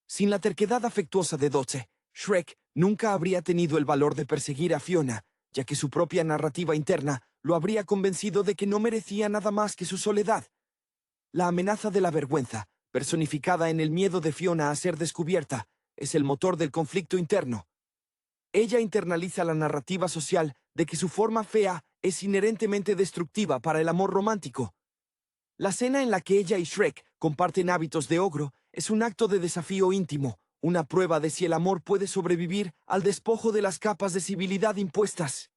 S1: Sin la terquedad afectuosa de 12, Shrek nunca habría tenido el valor de perseguir a Fiona, ya que su propia narrativa interna lo habría convencido de que no merecía nada más que su soledad. La amenaza de la vergüenza, personificada en el miedo de Fiona a ser descubierta, es el motor del conflicto interno. Ella internaliza la narrativa social de que su forma fea es inherentemente destructiva para el amor romántico. La cena en la que ella y Shrek comparten hábitos de ogro es un acto de desafío íntimo, una prueba de si el amor puede sobrevivir al despojo de las capas de civilidad impuestas.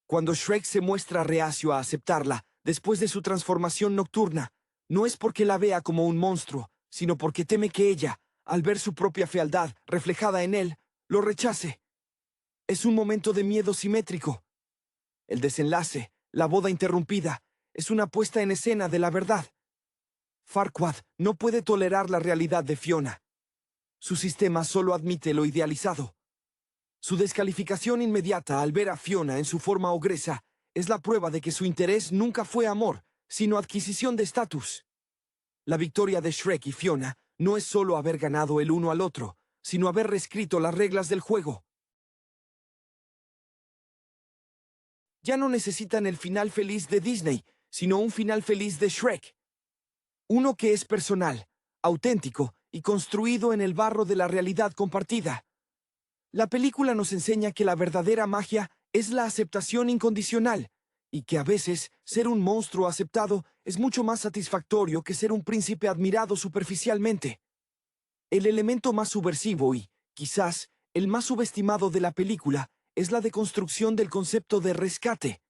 S1: Cuando Shrek se muestra reacio a aceptarla después de su transformación nocturna, no es porque la vea como un monstruo, sino porque teme que ella, al ver su propia fealdad reflejada en él, lo rechace. Es un momento de miedo simétrico. El desenlace, la boda interrumpida, es una puesta en escena de la verdad. Farquaad no puede tolerar la realidad de Fiona. Su sistema solo admite lo idealizado. Su descalificación inmediata al ver a Fiona en su forma ogresa es la prueba de que su interés nunca fue amor, sino adquisición de estatus. La victoria de Shrek y Fiona no es solo haber ganado el uno al otro, sino haber reescrito las reglas del juego. Ya no necesitan el final feliz de Disney, sino un final feliz de Shrek. Uno que es personal, auténtico y construido en el barro de la realidad compartida. La película nos enseña que la verdadera magia es la aceptación incondicional, y que a veces ser un monstruo aceptado es mucho más satisfactorio que ser un príncipe admirado superficialmente. El elemento más subversivo y, quizás, el más subestimado de la película es la deconstrucción del concepto de rescate.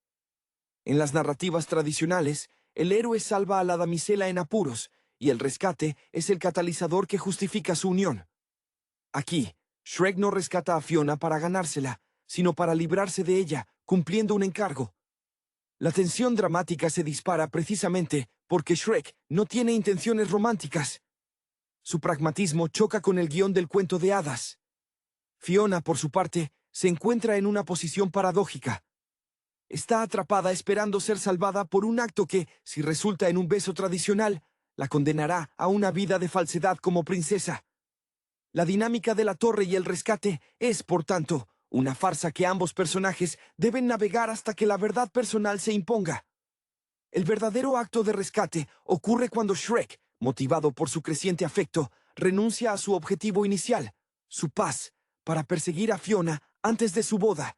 S1: En las narrativas tradicionales, el héroe salva a la damisela en apuros, y el rescate es el catalizador que justifica su unión. Aquí, Shrek no rescata a Fiona para ganársela, sino para librarse de ella, cumpliendo un encargo. La tensión dramática se dispara precisamente porque Shrek no tiene intenciones románticas. Su pragmatismo choca con el guión del cuento de hadas. Fiona, por su parte, se encuentra en una posición paradójica. Está atrapada esperando ser salvada por un acto que, si resulta en un beso tradicional, la condenará a una vida de falsedad como princesa. La dinámica de la torre y el rescate es, por tanto, una farsa que ambos personajes deben navegar hasta que la verdad personal se imponga. El verdadero acto de rescate ocurre cuando Shrek, motivado por su creciente afecto, renuncia a su objetivo inicial, su paz, para perseguir a Fiona antes de su boda.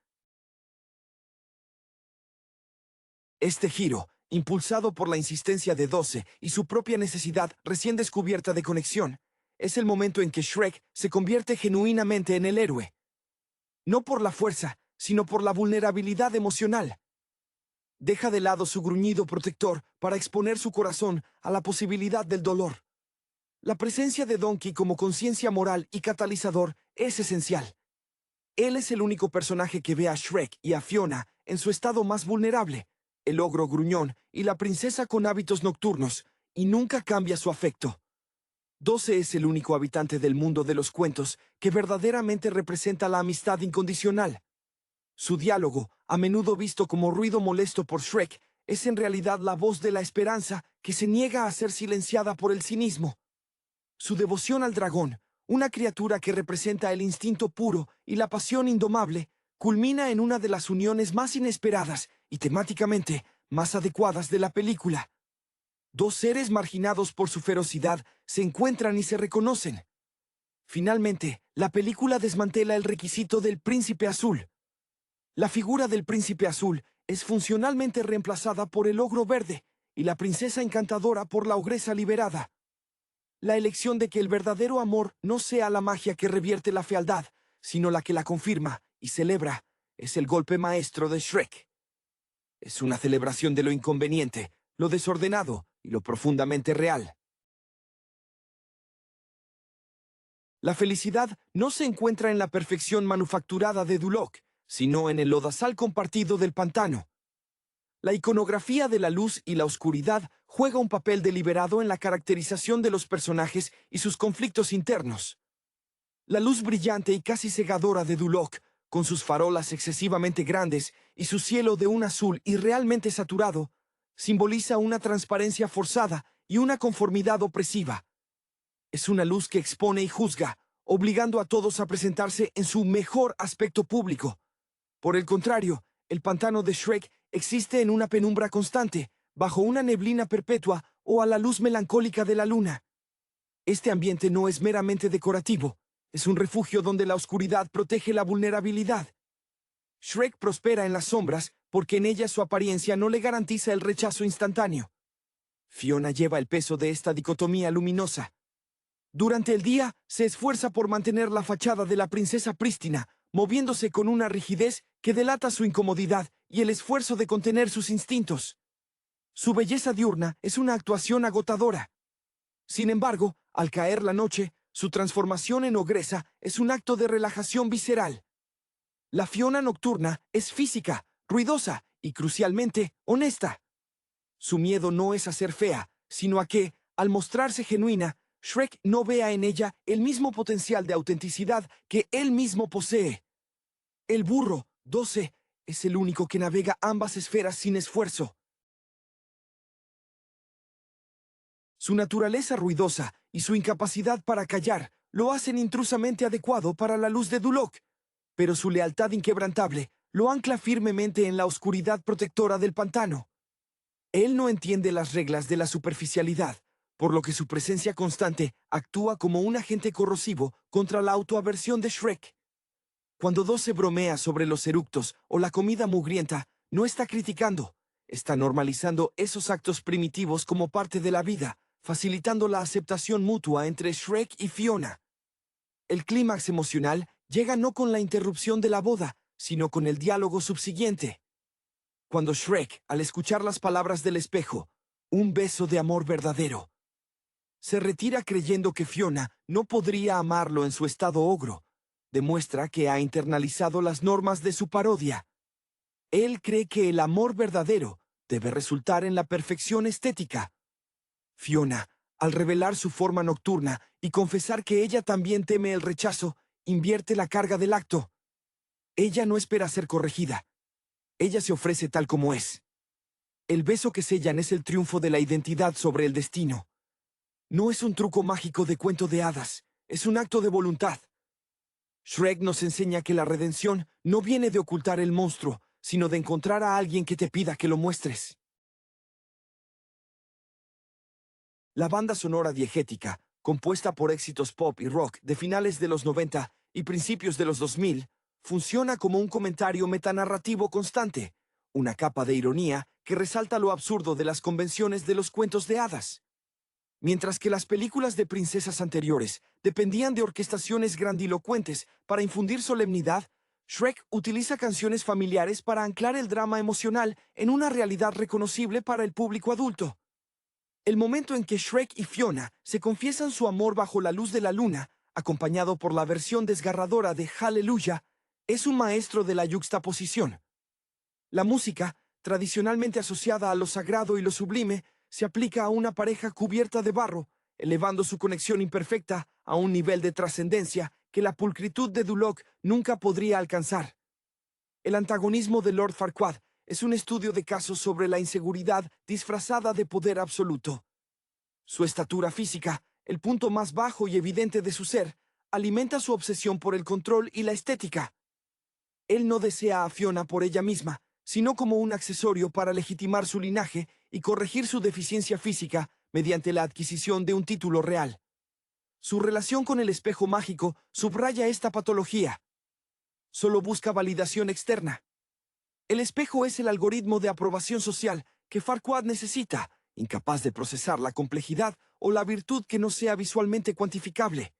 S1: Este giro, impulsado por la insistencia de 12 y su propia necesidad recién descubierta de conexión, es el momento en que Shrek se convierte genuinamente en el héroe. No por la fuerza, sino por la vulnerabilidad emocional. Deja de lado su gruñido protector para exponer su corazón a la posibilidad del dolor. La presencia de Donkey como conciencia moral y catalizador es esencial. Él es el único personaje que ve a Shrek y a Fiona en su estado más vulnerable, el ogro gruñón y la princesa con hábitos nocturnos, y nunca cambia su afecto. 12 es el único habitante del mundo de los cuentos que verdaderamente representa la amistad incondicional. Su diálogo, a menudo visto como ruido molesto por Shrek, es en realidad la voz de la esperanza que se niega a ser silenciada por el cinismo. Su devoción al dragón, una criatura que representa el instinto puro y la pasión indomable, culmina en una de las uniones más inesperadas y temáticamente más adecuadas de la película. Dos seres marginados por su ferocidad se encuentran y se reconocen. Finalmente, la película desmantela el requisito del príncipe azul. La figura del príncipe azul es funcionalmente reemplazada por el ogro verde y la princesa encantadora por la ogresa liberada. La elección de que el verdadero amor no sea la magia que revierte la fealdad, sino la que la confirma y celebra, es el golpe maestro de Shrek. Es una celebración de lo inconveniente, lo desordenado y lo profundamente real. La felicidad no se encuentra en la perfección manufacturada de Duloc, sino en el lodazal compartido del pantano. La iconografía de la luz y la oscuridad juega un papel deliberado en la caracterización de los personajes y sus conflictos internos. La luz brillante y casi cegadora de Duloc, con sus farolas excesivamente grandes y su cielo de un azul irrealmente saturado, simboliza una transparencia forzada y una conformidad opresiva. Es una luz que expone y juzga, obligando a todos a presentarse en su mejor aspecto público. Por el contrario, el pantano de Shrek existe en una penumbra constante, bajo una neblina perpetua o a la luz melancólica de la luna. Este ambiente no es meramente decorativo, es un refugio donde la oscuridad protege la vulnerabilidad. Shrek prospera en las sombras porque en ella su apariencia no le garantiza el rechazo instantáneo. Fiona lleva el peso de esta dicotomía luminosa. Durante el día, se esfuerza por mantener la fachada de la princesa prístina, moviéndose con una rigidez que delata su incomodidad y el esfuerzo de contener sus instintos. Su belleza diurna es una actuación agotadora. Sin embargo, al caer la noche, su transformación en ogresa es un acto de relajación visceral. La Fiona nocturna es física, ruidosa y, crucialmente, honesta. Su miedo no es a ser fea, sino a que, al mostrarse genuina, Shrek no vea en ella el mismo potencial de autenticidad que él mismo posee. El burro, 12, es el único que navega ambas esferas sin esfuerzo. Su naturaleza ruidosa y su incapacidad para callar lo hacen intrusamente adecuado para la luz de Duloc, pero su lealtad inquebrantable lo ancla firmemente en la oscuridad protectora del pantano. Él no entiende las reglas de la superficialidad, por lo que su presencia constante actúa como un agente corrosivo contra la autoaversión de Shrek. Cuando 12 bromea sobre los eructos o la comida mugrienta, no está criticando, está normalizando esos actos primitivos como parte de la vida, facilitando la aceptación mutua entre Shrek y Fiona. El clímax emocional llega no con la interrupción de la boda, sino con el diálogo subsiguiente. Cuando Shrek, al escuchar las palabras del espejo, un beso de amor verdadero, se retira creyendo que Fiona no podría amarlo en su estado ogro, demuestra que ha internalizado las normas de su parodia. Él cree que el amor verdadero debe resultar en la perfección estética. Fiona, al revelar su forma nocturna y confesar que ella también teme el rechazo, invierte la carga del acto. Ella no espera ser corregida. Ella se ofrece tal como es. El beso que sellan es el triunfo de la identidad sobre el destino. No es un truco mágico de cuento de hadas, es un acto de voluntad. Shrek nos enseña que la redención no viene de ocultar el monstruo, sino de encontrar a alguien que te pida que lo muestres. La banda sonora diegética, compuesta por éxitos pop y rock de finales de los 90 y principios de los 2000, funciona como un comentario metanarrativo constante, una capa de ironía que resalta lo absurdo de las convenciones de los cuentos de hadas. Mientras que las películas de princesas anteriores dependían de orquestaciones grandilocuentes para infundir solemnidad, Shrek utiliza canciones familiares para anclar el drama emocional en una realidad reconocible para el público adulto. El momento en que Shrek y Fiona se confiesan su amor bajo la luz de la luna, acompañado por la versión desgarradora de Hallelujah, es un maestro de la yuxtaposición. La música, tradicionalmente asociada a lo sagrado y lo sublime, se aplica a una pareja cubierta de barro, elevando su conexión imperfecta a un nivel de trascendencia que la pulcritud de Duloc nunca podría alcanzar. El antagonismo de Lord Farquaad es un estudio de caso sobre la inseguridad disfrazada de poder absoluto. Su estatura física, el punto más bajo y evidente de su ser, alimenta su obsesión por el control y la estética. Él no desea a Fiona por ella misma, sino como un accesorio para legitimar su linaje y corregir su deficiencia física mediante la adquisición de un título real. Su relación con el espejo mágico subraya esta patología. Solo busca validación externa. El espejo es el algoritmo de aprobación social que Farquaad necesita, incapaz de procesar la complejidad o la virtud que no sea visualmente cuantificable.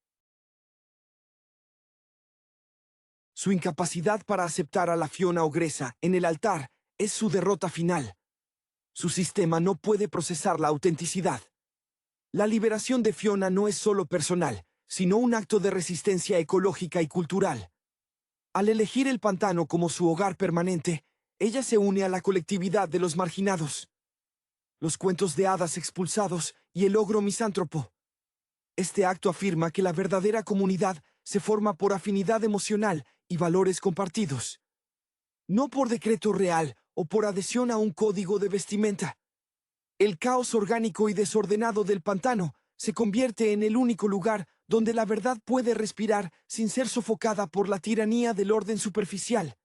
S1: Su incapacidad para aceptar a la Fiona ogresa en el altar es su derrota final. Su sistema no puede procesar la autenticidad. La liberación de Fiona no es solo personal, sino un acto de resistencia ecológica y cultural. Al elegir el pantano como su hogar permanente, ella se une a la colectividad de los marginados. Los cuentos de hadas expulsados y el ogro misántropo. Este acto afirma que la verdadera comunidad se forma por afinidad emocional y valores compartidos. No por decreto real o por adhesión a un código de vestimenta. El caos orgánico y desordenado del pantano se convierte en el único lugar donde la verdad puede respirar sin ser sofocada por la tiranía del orden superficial.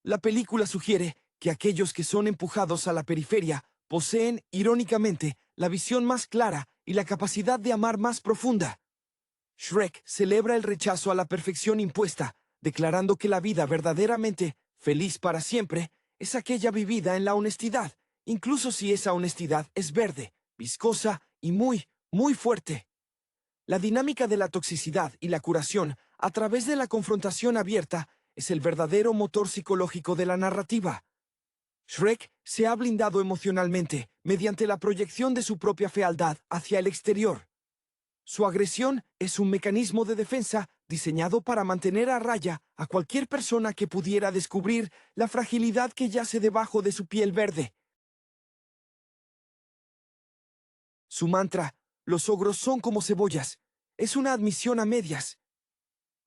S1: La película sugiere que aquellos que son empujados a la periferia poseen, irónicamente, la visión más clara y la capacidad de amar más profunda. Shrek celebra el rechazo a la perfección impuesta, declarando que la vida verdaderamente feliz para siempre es aquella vivida en la honestidad, incluso si esa honestidad es verde, viscosa y muy, muy fuerte. La dinámica de la toxicidad y la curación a través de la confrontación abierta es el verdadero motor psicológico de la narrativa. Shrek se ha blindado emocionalmente mediante la proyección de su propia fealdad hacia el exterior. Su agresión es un mecanismo de defensa diseñado para mantener a raya a cualquier persona que pudiera descubrir la fragilidad que yace debajo de su piel verde. Su mantra, los ogros son como cebollas, es una admisión a medias.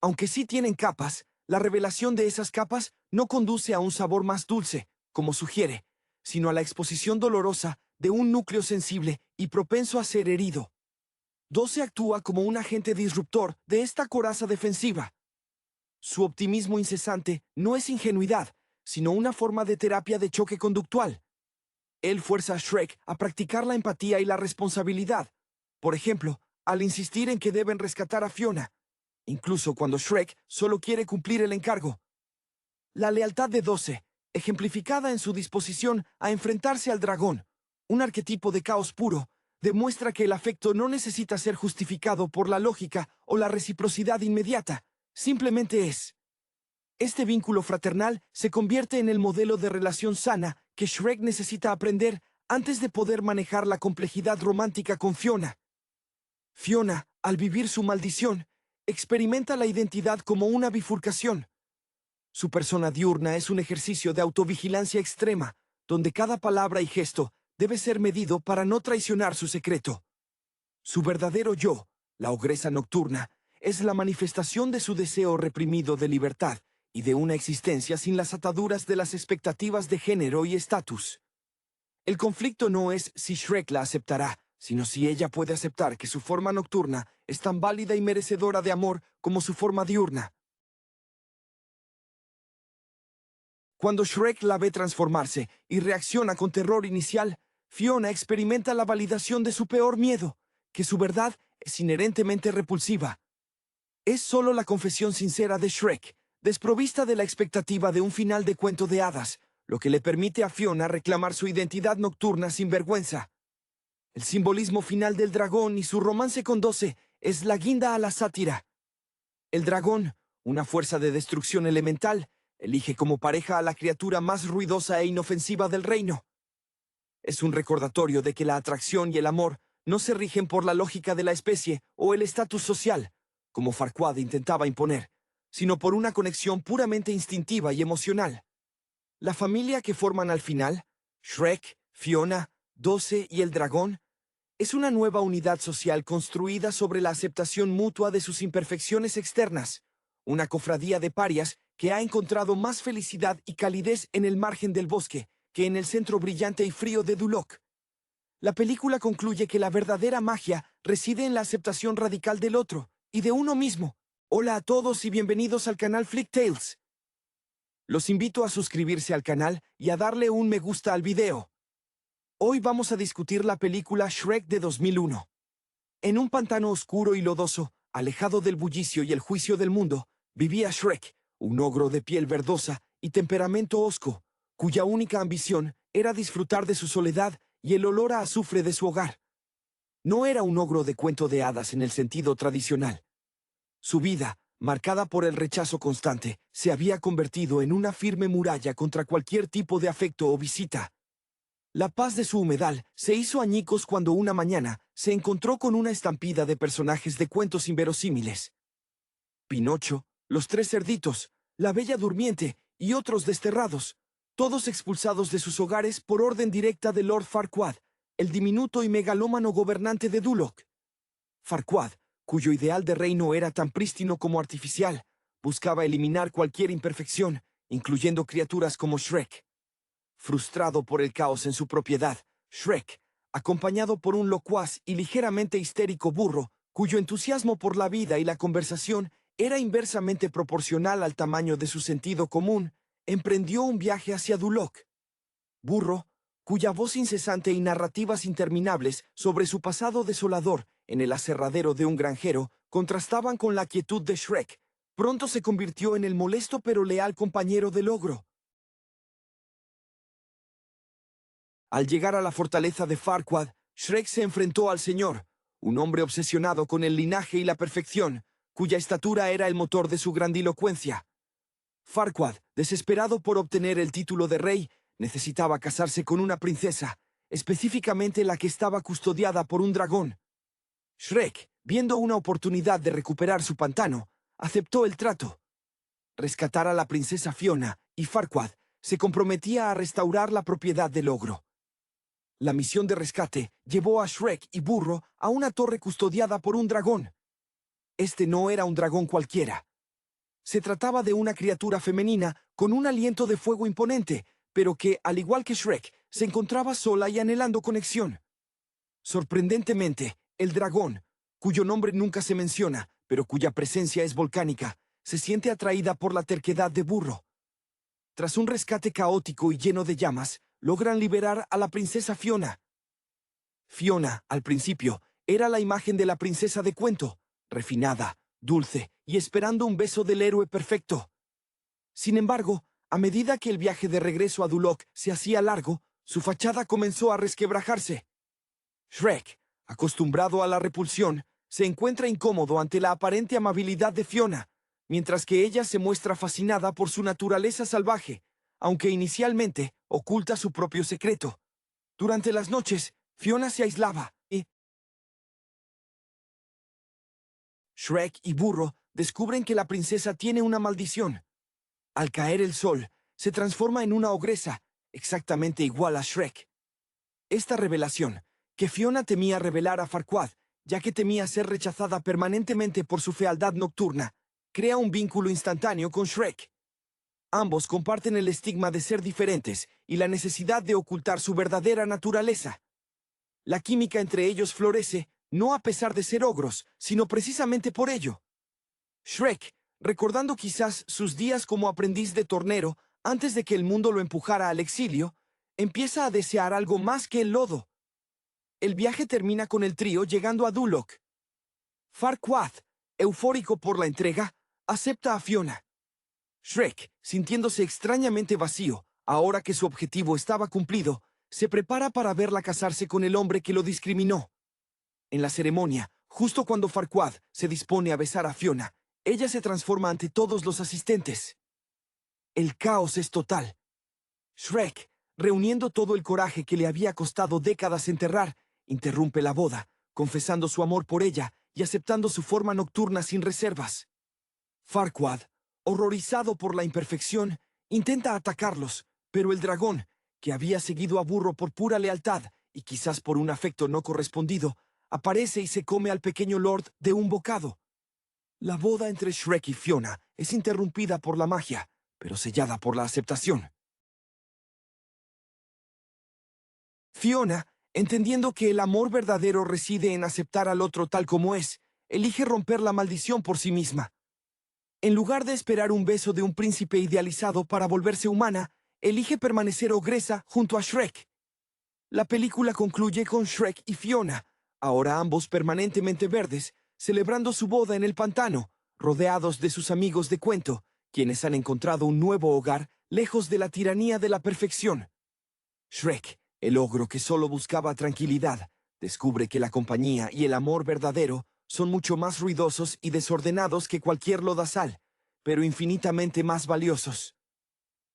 S1: Aunque sí tienen capas, la revelación de esas capas no conduce a un sabor más dulce, como sugiere, sino a la exposición dolorosa de un núcleo sensible y propenso a ser herido. Doce actúa como un agente disruptor de esta coraza defensiva. Su optimismo incesante no es ingenuidad, sino una forma de terapia de choque conductual. Él fuerza a Shrek a practicar la empatía y la responsabilidad. Por ejemplo, al insistir en que deben rescatar a Fiona, incluso cuando Shrek solo quiere cumplir el encargo. La lealtad de 12, ejemplificada en su disposición a enfrentarse al dragón, un arquetipo de caos puro, demuestra que el afecto no necesita ser justificado por la lógica o la reciprocidad inmediata, simplemente es. Este vínculo fraternal se convierte en el modelo de relación sana que Shrek necesita aprender antes de poder manejar la complejidad romántica con Fiona. Fiona, al vivir su maldición, experimenta la identidad como una bifurcación. Su persona diurna es un ejercicio de autovigilancia extrema, donde cada palabra y gesto debe ser medido para no traicionar su secreto. Su verdadero yo, la ogresa nocturna, es la manifestación de su deseo reprimido de libertad y de una existencia sin las ataduras de las expectativas de género y estatus. El conflicto no es si Shrek la aceptará, sino si ella puede aceptar que su forma nocturna es tan válida y merecedora de amor como su forma diurna. Cuando Shrek la ve transformarse y reacciona con terror inicial, Fiona experimenta la validación de su peor miedo, que su verdad es inherentemente repulsiva. Es solo la confesión sincera de Shrek, desprovista de la expectativa de un final de cuento de hadas, lo que le permite a Fiona reclamar su identidad nocturna sin vergüenza. El simbolismo final del dragón y su romance con Doce es la guinda a la sátira. El dragón, una fuerza de destrucción elemental, elige como pareja a la criatura más ruidosa e inofensiva del reino. Es un recordatorio de que la atracción y el amor no se rigen por la lógica de la especie o el estatus social, como Farquaad intentaba imponer, sino por una conexión puramente instintiva y emocional. La familia que forman al final, Shrek, Fiona, Doce y el dragón, es una nueva unidad social construida sobre la aceptación mutua de sus imperfecciones externas, una cofradía de parias que ha encontrado más felicidad y calidez en el margen del bosque que en el centro brillante y frío de Duloc. La película concluye que la verdadera magia reside en la aceptación radical del otro y de uno mismo. Hola a todos y bienvenidos al canal Flick Tales. Los invito a suscribirse al canal y a darle un me gusta al video. Hoy vamos a discutir la película Shrek de 2001. En un pantano oscuro y lodoso, alejado del bullicio y el juicio del mundo, vivía Shrek, un ogro de piel verdosa y temperamento hosco, cuya única ambición era disfrutar de su soledad y el olor a azufre de su hogar. No era un ogro de cuento de hadas en el sentido tradicional. Su vida, marcada por el rechazo constante, se había convertido en una firme muralla contra cualquier tipo de afecto o visita. La paz de su humedal se hizo añicos cuando una mañana se encontró con una estampida de personajes de cuentos inverosímiles. Pinocho, los tres cerditos, la Bella Durmiente y otros desterrados, todos expulsados de sus hogares por orden directa de Lord Farquaad, el diminuto y megalómano gobernante de Duloc. Farquaad, cuyo ideal de reino era tan prístino como artificial, buscaba eliminar cualquier imperfección, incluyendo criaturas como Shrek. Frustrado por el caos en su propiedad, Shrek, acompañado por un locuaz y ligeramente histérico burro, cuyo entusiasmo por la vida y la conversación era inversamente proporcional al tamaño de su sentido común, emprendió un viaje hacia Duloc. Burro, cuya voz incesante y narrativas interminables sobre su pasado desolador en el aserradero de un granjero contrastaban con la quietud de Shrek, pronto se convirtió en el molesto pero leal compañero del ogro. Al llegar a la fortaleza de Farquaad, Shrek se enfrentó al Señor, un hombre obsesionado con el linaje y la perfección, cuya estatura era el motor de su grandilocuencia. Farquaad, desesperado por obtener el título de rey, necesitaba casarse con una princesa, específicamente la que estaba custodiada por un dragón. Shrek, viendo una oportunidad de recuperar su pantano, aceptó el trato. Rescatar a la princesa Fiona y Farquaad se comprometía a restaurar la propiedad del ogro. La misión de rescate llevó a Shrek y Burro a una torre custodiada por un dragón. Este no era un dragón cualquiera. Se trataba de una criatura femenina con un aliento de fuego imponente, pero que, al igual que Shrek, se encontraba sola y anhelando conexión. Sorprendentemente, el dragón, cuyo nombre nunca se menciona, pero cuya presencia es volcánica, se siente atraída por la terquedad de Burro. Tras un rescate caótico y lleno de llamas, logran liberar a la princesa Fiona. Fiona, al principio, era la imagen de la princesa de cuento, refinada, dulce y esperando un beso del héroe perfecto. Sin embargo, a medida que el viaje de regreso a Duloc se hacía largo, su fachada comenzó a resquebrajarse. Shrek, acostumbrado a la repulsión, se encuentra incómodo ante la aparente amabilidad de Fiona, mientras que ella se muestra fascinada por su naturaleza salvaje, aunque inicialmente oculta su propio secreto. Durante las noches, Fiona se aislaba y Shrek y Burro descubren que la princesa tiene una maldición. Al caer el sol, se transforma en una ogresa, exactamente igual a Shrek. Esta revelación, que Fiona temía revelar a Farquaad, ya que temía ser rechazada permanentemente por su fealdad nocturna, crea un vínculo instantáneo con Shrek. Ambos comparten el estigma de ser diferentes y la necesidad de ocultar su verdadera naturaleza. La química entre ellos florece, no a pesar de ser ogros, sino precisamente por ello. Shrek, recordando quizás sus días como aprendiz de tornero antes de que el mundo lo empujara al exilio, empieza a desear algo más que el lodo. El viaje termina con el trío llegando a Duloc. Farquaad, eufórico por la entrega, acepta a Fiona. Shrek, sintiéndose extrañamente vacío, ahora que su objetivo estaba cumplido, se prepara para verla casarse con el hombre que lo discriminó. En la ceremonia, justo cuando Farquaad se dispone a besar a Fiona, ella se transforma ante todos los asistentes. El caos es total. Shrek, reuniendo todo el coraje que le había costado décadas enterrar, interrumpe la boda, confesando su amor por ella y aceptando su forma nocturna sin reservas. Farquaad, horrorizado por la imperfección, intenta atacarlos, pero el dragón, que había seguido a Burro por pura lealtad y quizás por un afecto no correspondido, aparece y se come al pequeño lord de un bocado. La boda entre Shrek y Fiona es interrumpida por la magia, pero sellada por la aceptación. Fiona, entendiendo que el amor verdadero reside en aceptar al otro tal como es, elige romper la maldición por sí misma. En lugar de esperar un beso de un príncipe idealizado para volverse humana, elige permanecer ogresa junto a Shrek. La película concluye con Shrek y Fiona, ahora ambos permanentemente verdes, celebrando su boda en el pantano, rodeados de sus amigos de cuento, quienes han encontrado un nuevo hogar lejos de la tiranía de la perfección. Shrek, el ogro que solo buscaba tranquilidad, descubre que la compañía y el amor verdadero son mucho más ruidosos y desordenados que cualquier lodazal, pero infinitamente más valiosos.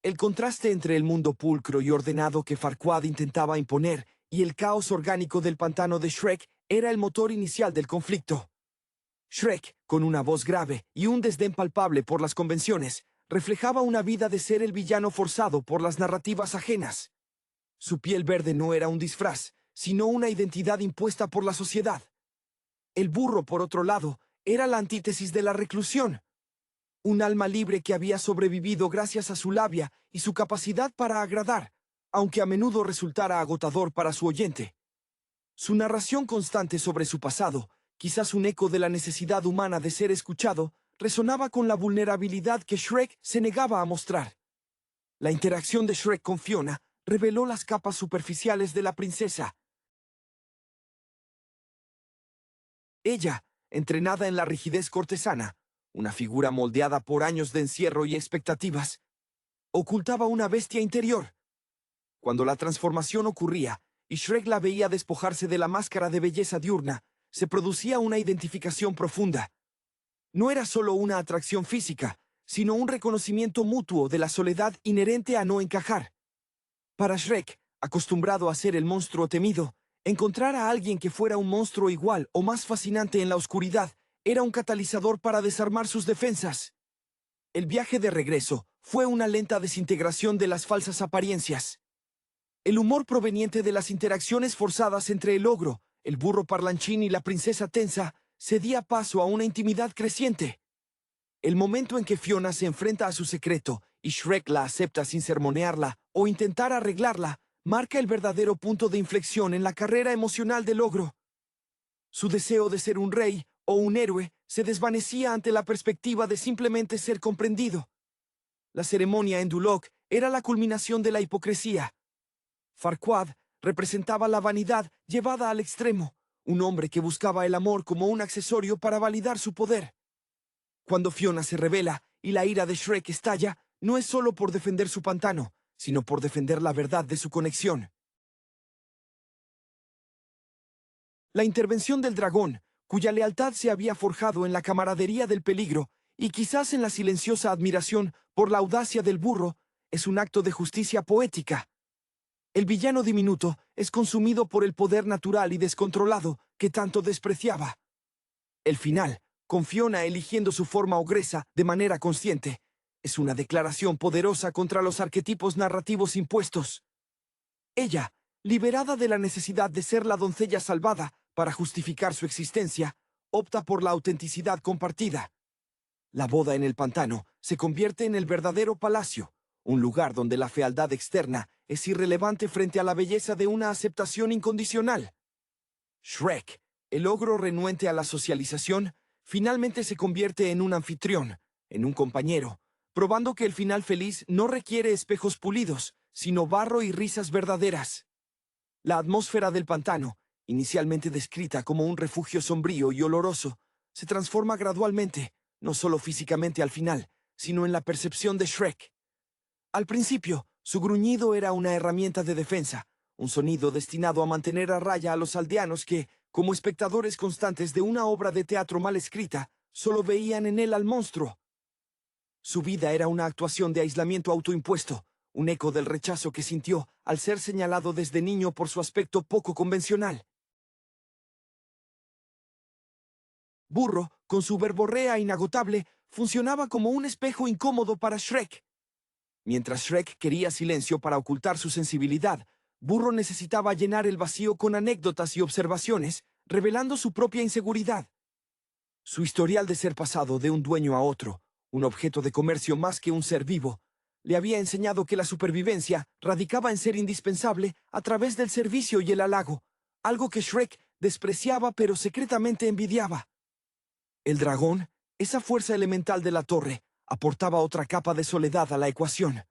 S1: El contraste entre el mundo pulcro y ordenado que Farquaad intentaba imponer y el caos orgánico del pantano de Shrek era el motor inicial del conflicto. Shrek, con una voz grave y un desdén palpable por las convenciones, reflejaba una vida de ser el villano forzado por las narrativas ajenas. Su piel verde no era un disfraz, sino una identidad impuesta por la sociedad. El burro, por otro lado, era la antítesis de la reclusión. Un alma libre que había sobrevivido gracias a su labia y su capacidad para agradar, aunque a menudo resultara agotador para su oyente. Su narración constante sobre su pasado, quizás un eco de la necesidad humana de ser escuchado, resonaba con la vulnerabilidad que Shrek se negaba a mostrar. La interacción de Shrek con Fiona reveló las capas superficiales de la princesa. Ella, entrenada en la rigidez cortesana, una figura moldeada por años de encierro y expectativas, ocultaba una bestia interior. Cuando la transformación ocurría y Shrek la veía despojarse de la máscara de belleza diurna, se producía una identificación profunda. No era solo una atracción física, sino un reconocimiento mutuo de la soledad inherente a no encajar. Para Shrek, acostumbrado a ser el monstruo temido, encontrar a alguien que fuera un monstruo igual o más fascinante en la oscuridad era un catalizador para desarmar sus defensas. El viaje de regreso fue una lenta desintegración de las falsas apariencias. El humor proveniente de las interacciones forzadas entre el ogro, el burro parlanchín y la princesa tensa cedía paso a una intimidad creciente. El momento en que Fiona se enfrenta a su secreto y Shrek la acepta sin sermonearla o intentar arreglarla, marca el verdadero punto de inflexión en la carrera emocional del ogro. Su deseo de ser un rey o un héroe se desvanecía ante la perspectiva de simplemente ser comprendido. La ceremonia en Duloc era la culminación de la hipocresía. Farquaad representaba la vanidad llevada al extremo, un hombre que buscaba el amor como un accesorio para validar su poder. Cuando Fiona se revela y la ira de Shrek estalla, no es solo por defender su pantano, sino por defender la verdad de su conexión. La intervención del dragón, cuya lealtad se había forjado en la camaradería del peligro y quizás en la silenciosa admiración por la audacia del burro, es un acto de justicia poética. El villano diminuto es consumido por el poder natural y descontrolado que tanto despreciaba. El final, con Fiona eligiendo su forma ogresa de manera consciente, es una declaración poderosa contra los arquetipos narrativos impuestos. Ella, liberada de la necesidad de ser la doncella salvada para justificar su existencia, opta por la autenticidad compartida. La boda en el pantano se convierte en el verdadero palacio, un lugar donde la fealdad externa es irrelevante frente a la belleza de una aceptación incondicional. Shrek, el ogro renuente a la socialización, finalmente se convierte en un anfitrión, en un compañero, probando que el final feliz no requiere espejos pulidos, sino barro y risas verdaderas. La atmósfera del pantano, inicialmente descrita como un refugio sombrío y oloroso, se transforma gradualmente, no solo físicamente al final, sino en la percepción de Shrek. Al principio, su gruñido era una herramienta de defensa, un sonido destinado a mantener a raya a los aldeanos que, como espectadores constantes de una obra de teatro mal escrita, solo veían en él al monstruo. Su vida era una actuación de aislamiento autoimpuesto, un eco del rechazo que sintió al ser señalado desde niño por su aspecto poco convencional. Burro, con su verborrea inagotable, funcionaba como un espejo incómodo para Shrek. Mientras Shrek quería silencio para ocultar su sensibilidad, Burro necesitaba llenar el vacío con anécdotas y observaciones, revelando su propia inseguridad. Su historial de ser pasado de un dueño a otro, un objeto de comercio más que un ser vivo, le había enseñado que la supervivencia radicaba en ser indispensable a través del servicio y el halago, algo que Shrek despreciaba pero secretamente envidiaba. El dragón, esa fuerza elemental de la torre, aportaba otra capa de soledad a la ecuación.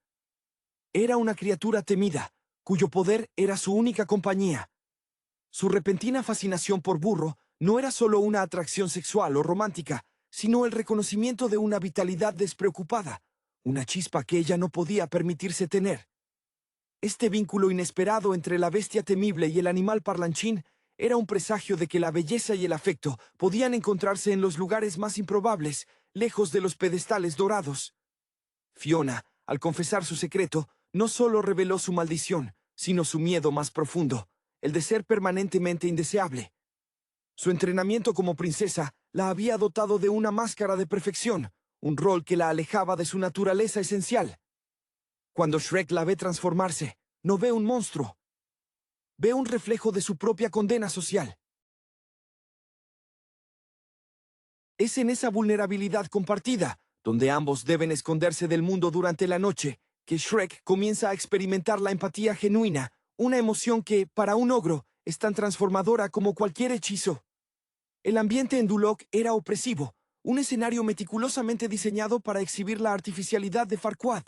S1: Era una criatura temida, cuyo poder era su única compañía. Su repentina fascinación por Burro no era solo una atracción sexual o romántica, sino el reconocimiento de una vitalidad despreocupada, una chispa que ella no podía permitirse tener. Este vínculo inesperado entre la bestia temible y el animal parlanchín era un presagio de que la belleza y el afecto podían encontrarse en los lugares más improbables, lejos de los pedestales dorados. Fiona, al confesar su secreto, no solo reveló su maldición, sino su miedo más profundo, el de ser permanentemente indeseable. Su entrenamiento como princesa la había dotado de una máscara de perfección, un rol que la alejaba de su naturaleza esencial. Cuando Shrek la ve transformarse, no ve un monstruo. Ve un reflejo de su propia condena social. Es en esa vulnerabilidad compartida, donde ambos deben esconderse del mundo durante la noche, que Shrek comienza a experimentar la empatía genuina, una emoción que, para un ogro, es tan transformadora como cualquier hechizo. El ambiente en Duloc era opresivo, un escenario meticulosamente diseñado para exhibir la artificialidad de Farquaad.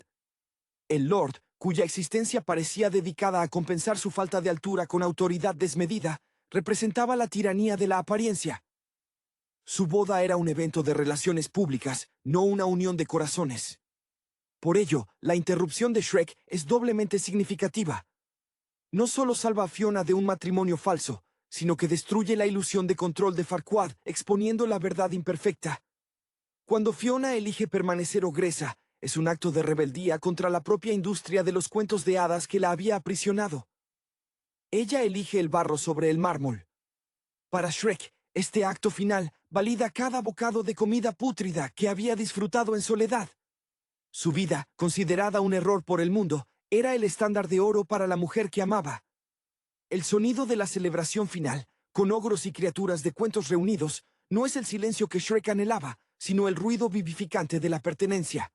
S1: El Lord, cuya existencia parecía dedicada a compensar su falta de altura con autoridad desmedida, representaba la tiranía de la apariencia. Su boda era un evento de relaciones públicas, no una unión de corazones. Por ello, la interrupción de Shrek es doblemente significativa. No solo salva a Fiona de un matrimonio falso, sino que destruye la ilusión de control de Farquaad, exponiendo la verdad imperfecta. Cuando Fiona elige permanecer ogresa, es un acto de rebeldía contra la propia industria de los cuentos de hadas que la había aprisionado. Ella elige el barro sobre el mármol. Para Shrek, este acto final valida cada bocado de comida pútrida que había disfrutado en soledad. Su vida, considerada un error por el mundo, era el estándar de oro para la mujer que amaba. El sonido de la celebración final, con ogros y criaturas de cuentos reunidos, no es el silencio que Shrek anhelaba, sino el ruido vivificante de la pertenencia.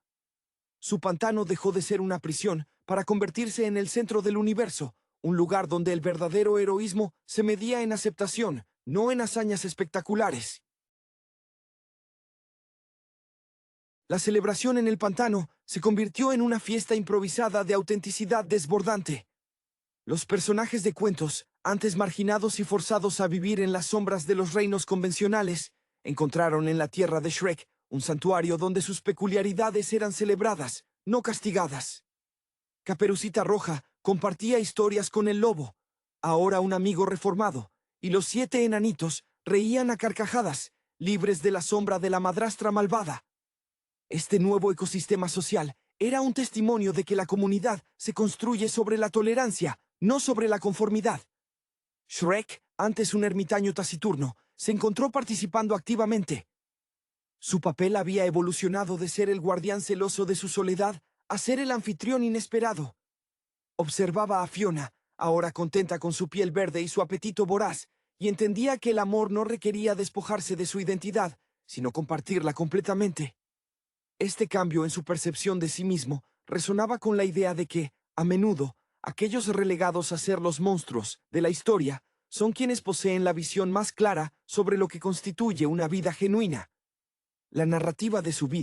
S1: Su pantano dejó de ser una prisión para convertirse en el centro del universo, un lugar donde el verdadero heroísmo se medía en aceptación, no en hazañas espectaculares. La celebración en el pantano se convirtió en una fiesta improvisada de autenticidad desbordante. Los personajes de cuentos, antes marginados y forzados a vivir en las sombras de los reinos convencionales, encontraron en la tierra de Shrek un santuario donde sus peculiaridades eran celebradas, no castigadas. Caperucita Roja compartía historias con el lobo, ahora un amigo reformado, y los 7 enanitos reían a carcajadas, libres de la sombra de la madrastra malvada. Este nuevo ecosistema social era un testimonio de que la comunidad se construye sobre la tolerancia, no sobre la conformidad. Shrek, antes un ermitaño taciturno, se encontró participando activamente. Su papel había evolucionado de ser el guardián celoso de su soledad a ser el anfitrión inesperado. Observaba a Fiona, ahora contenta con su piel verde y su apetito voraz, y entendía que el amor no requería despojarse de su identidad, sino compartirla completamente. Este cambio en su percepción de sí mismo resonaba con la idea de que, a menudo, aquellos relegados a ser los monstruos de la historia son quienes poseen la visión más clara sobre lo que constituye una vida genuina. La narrativa de su vida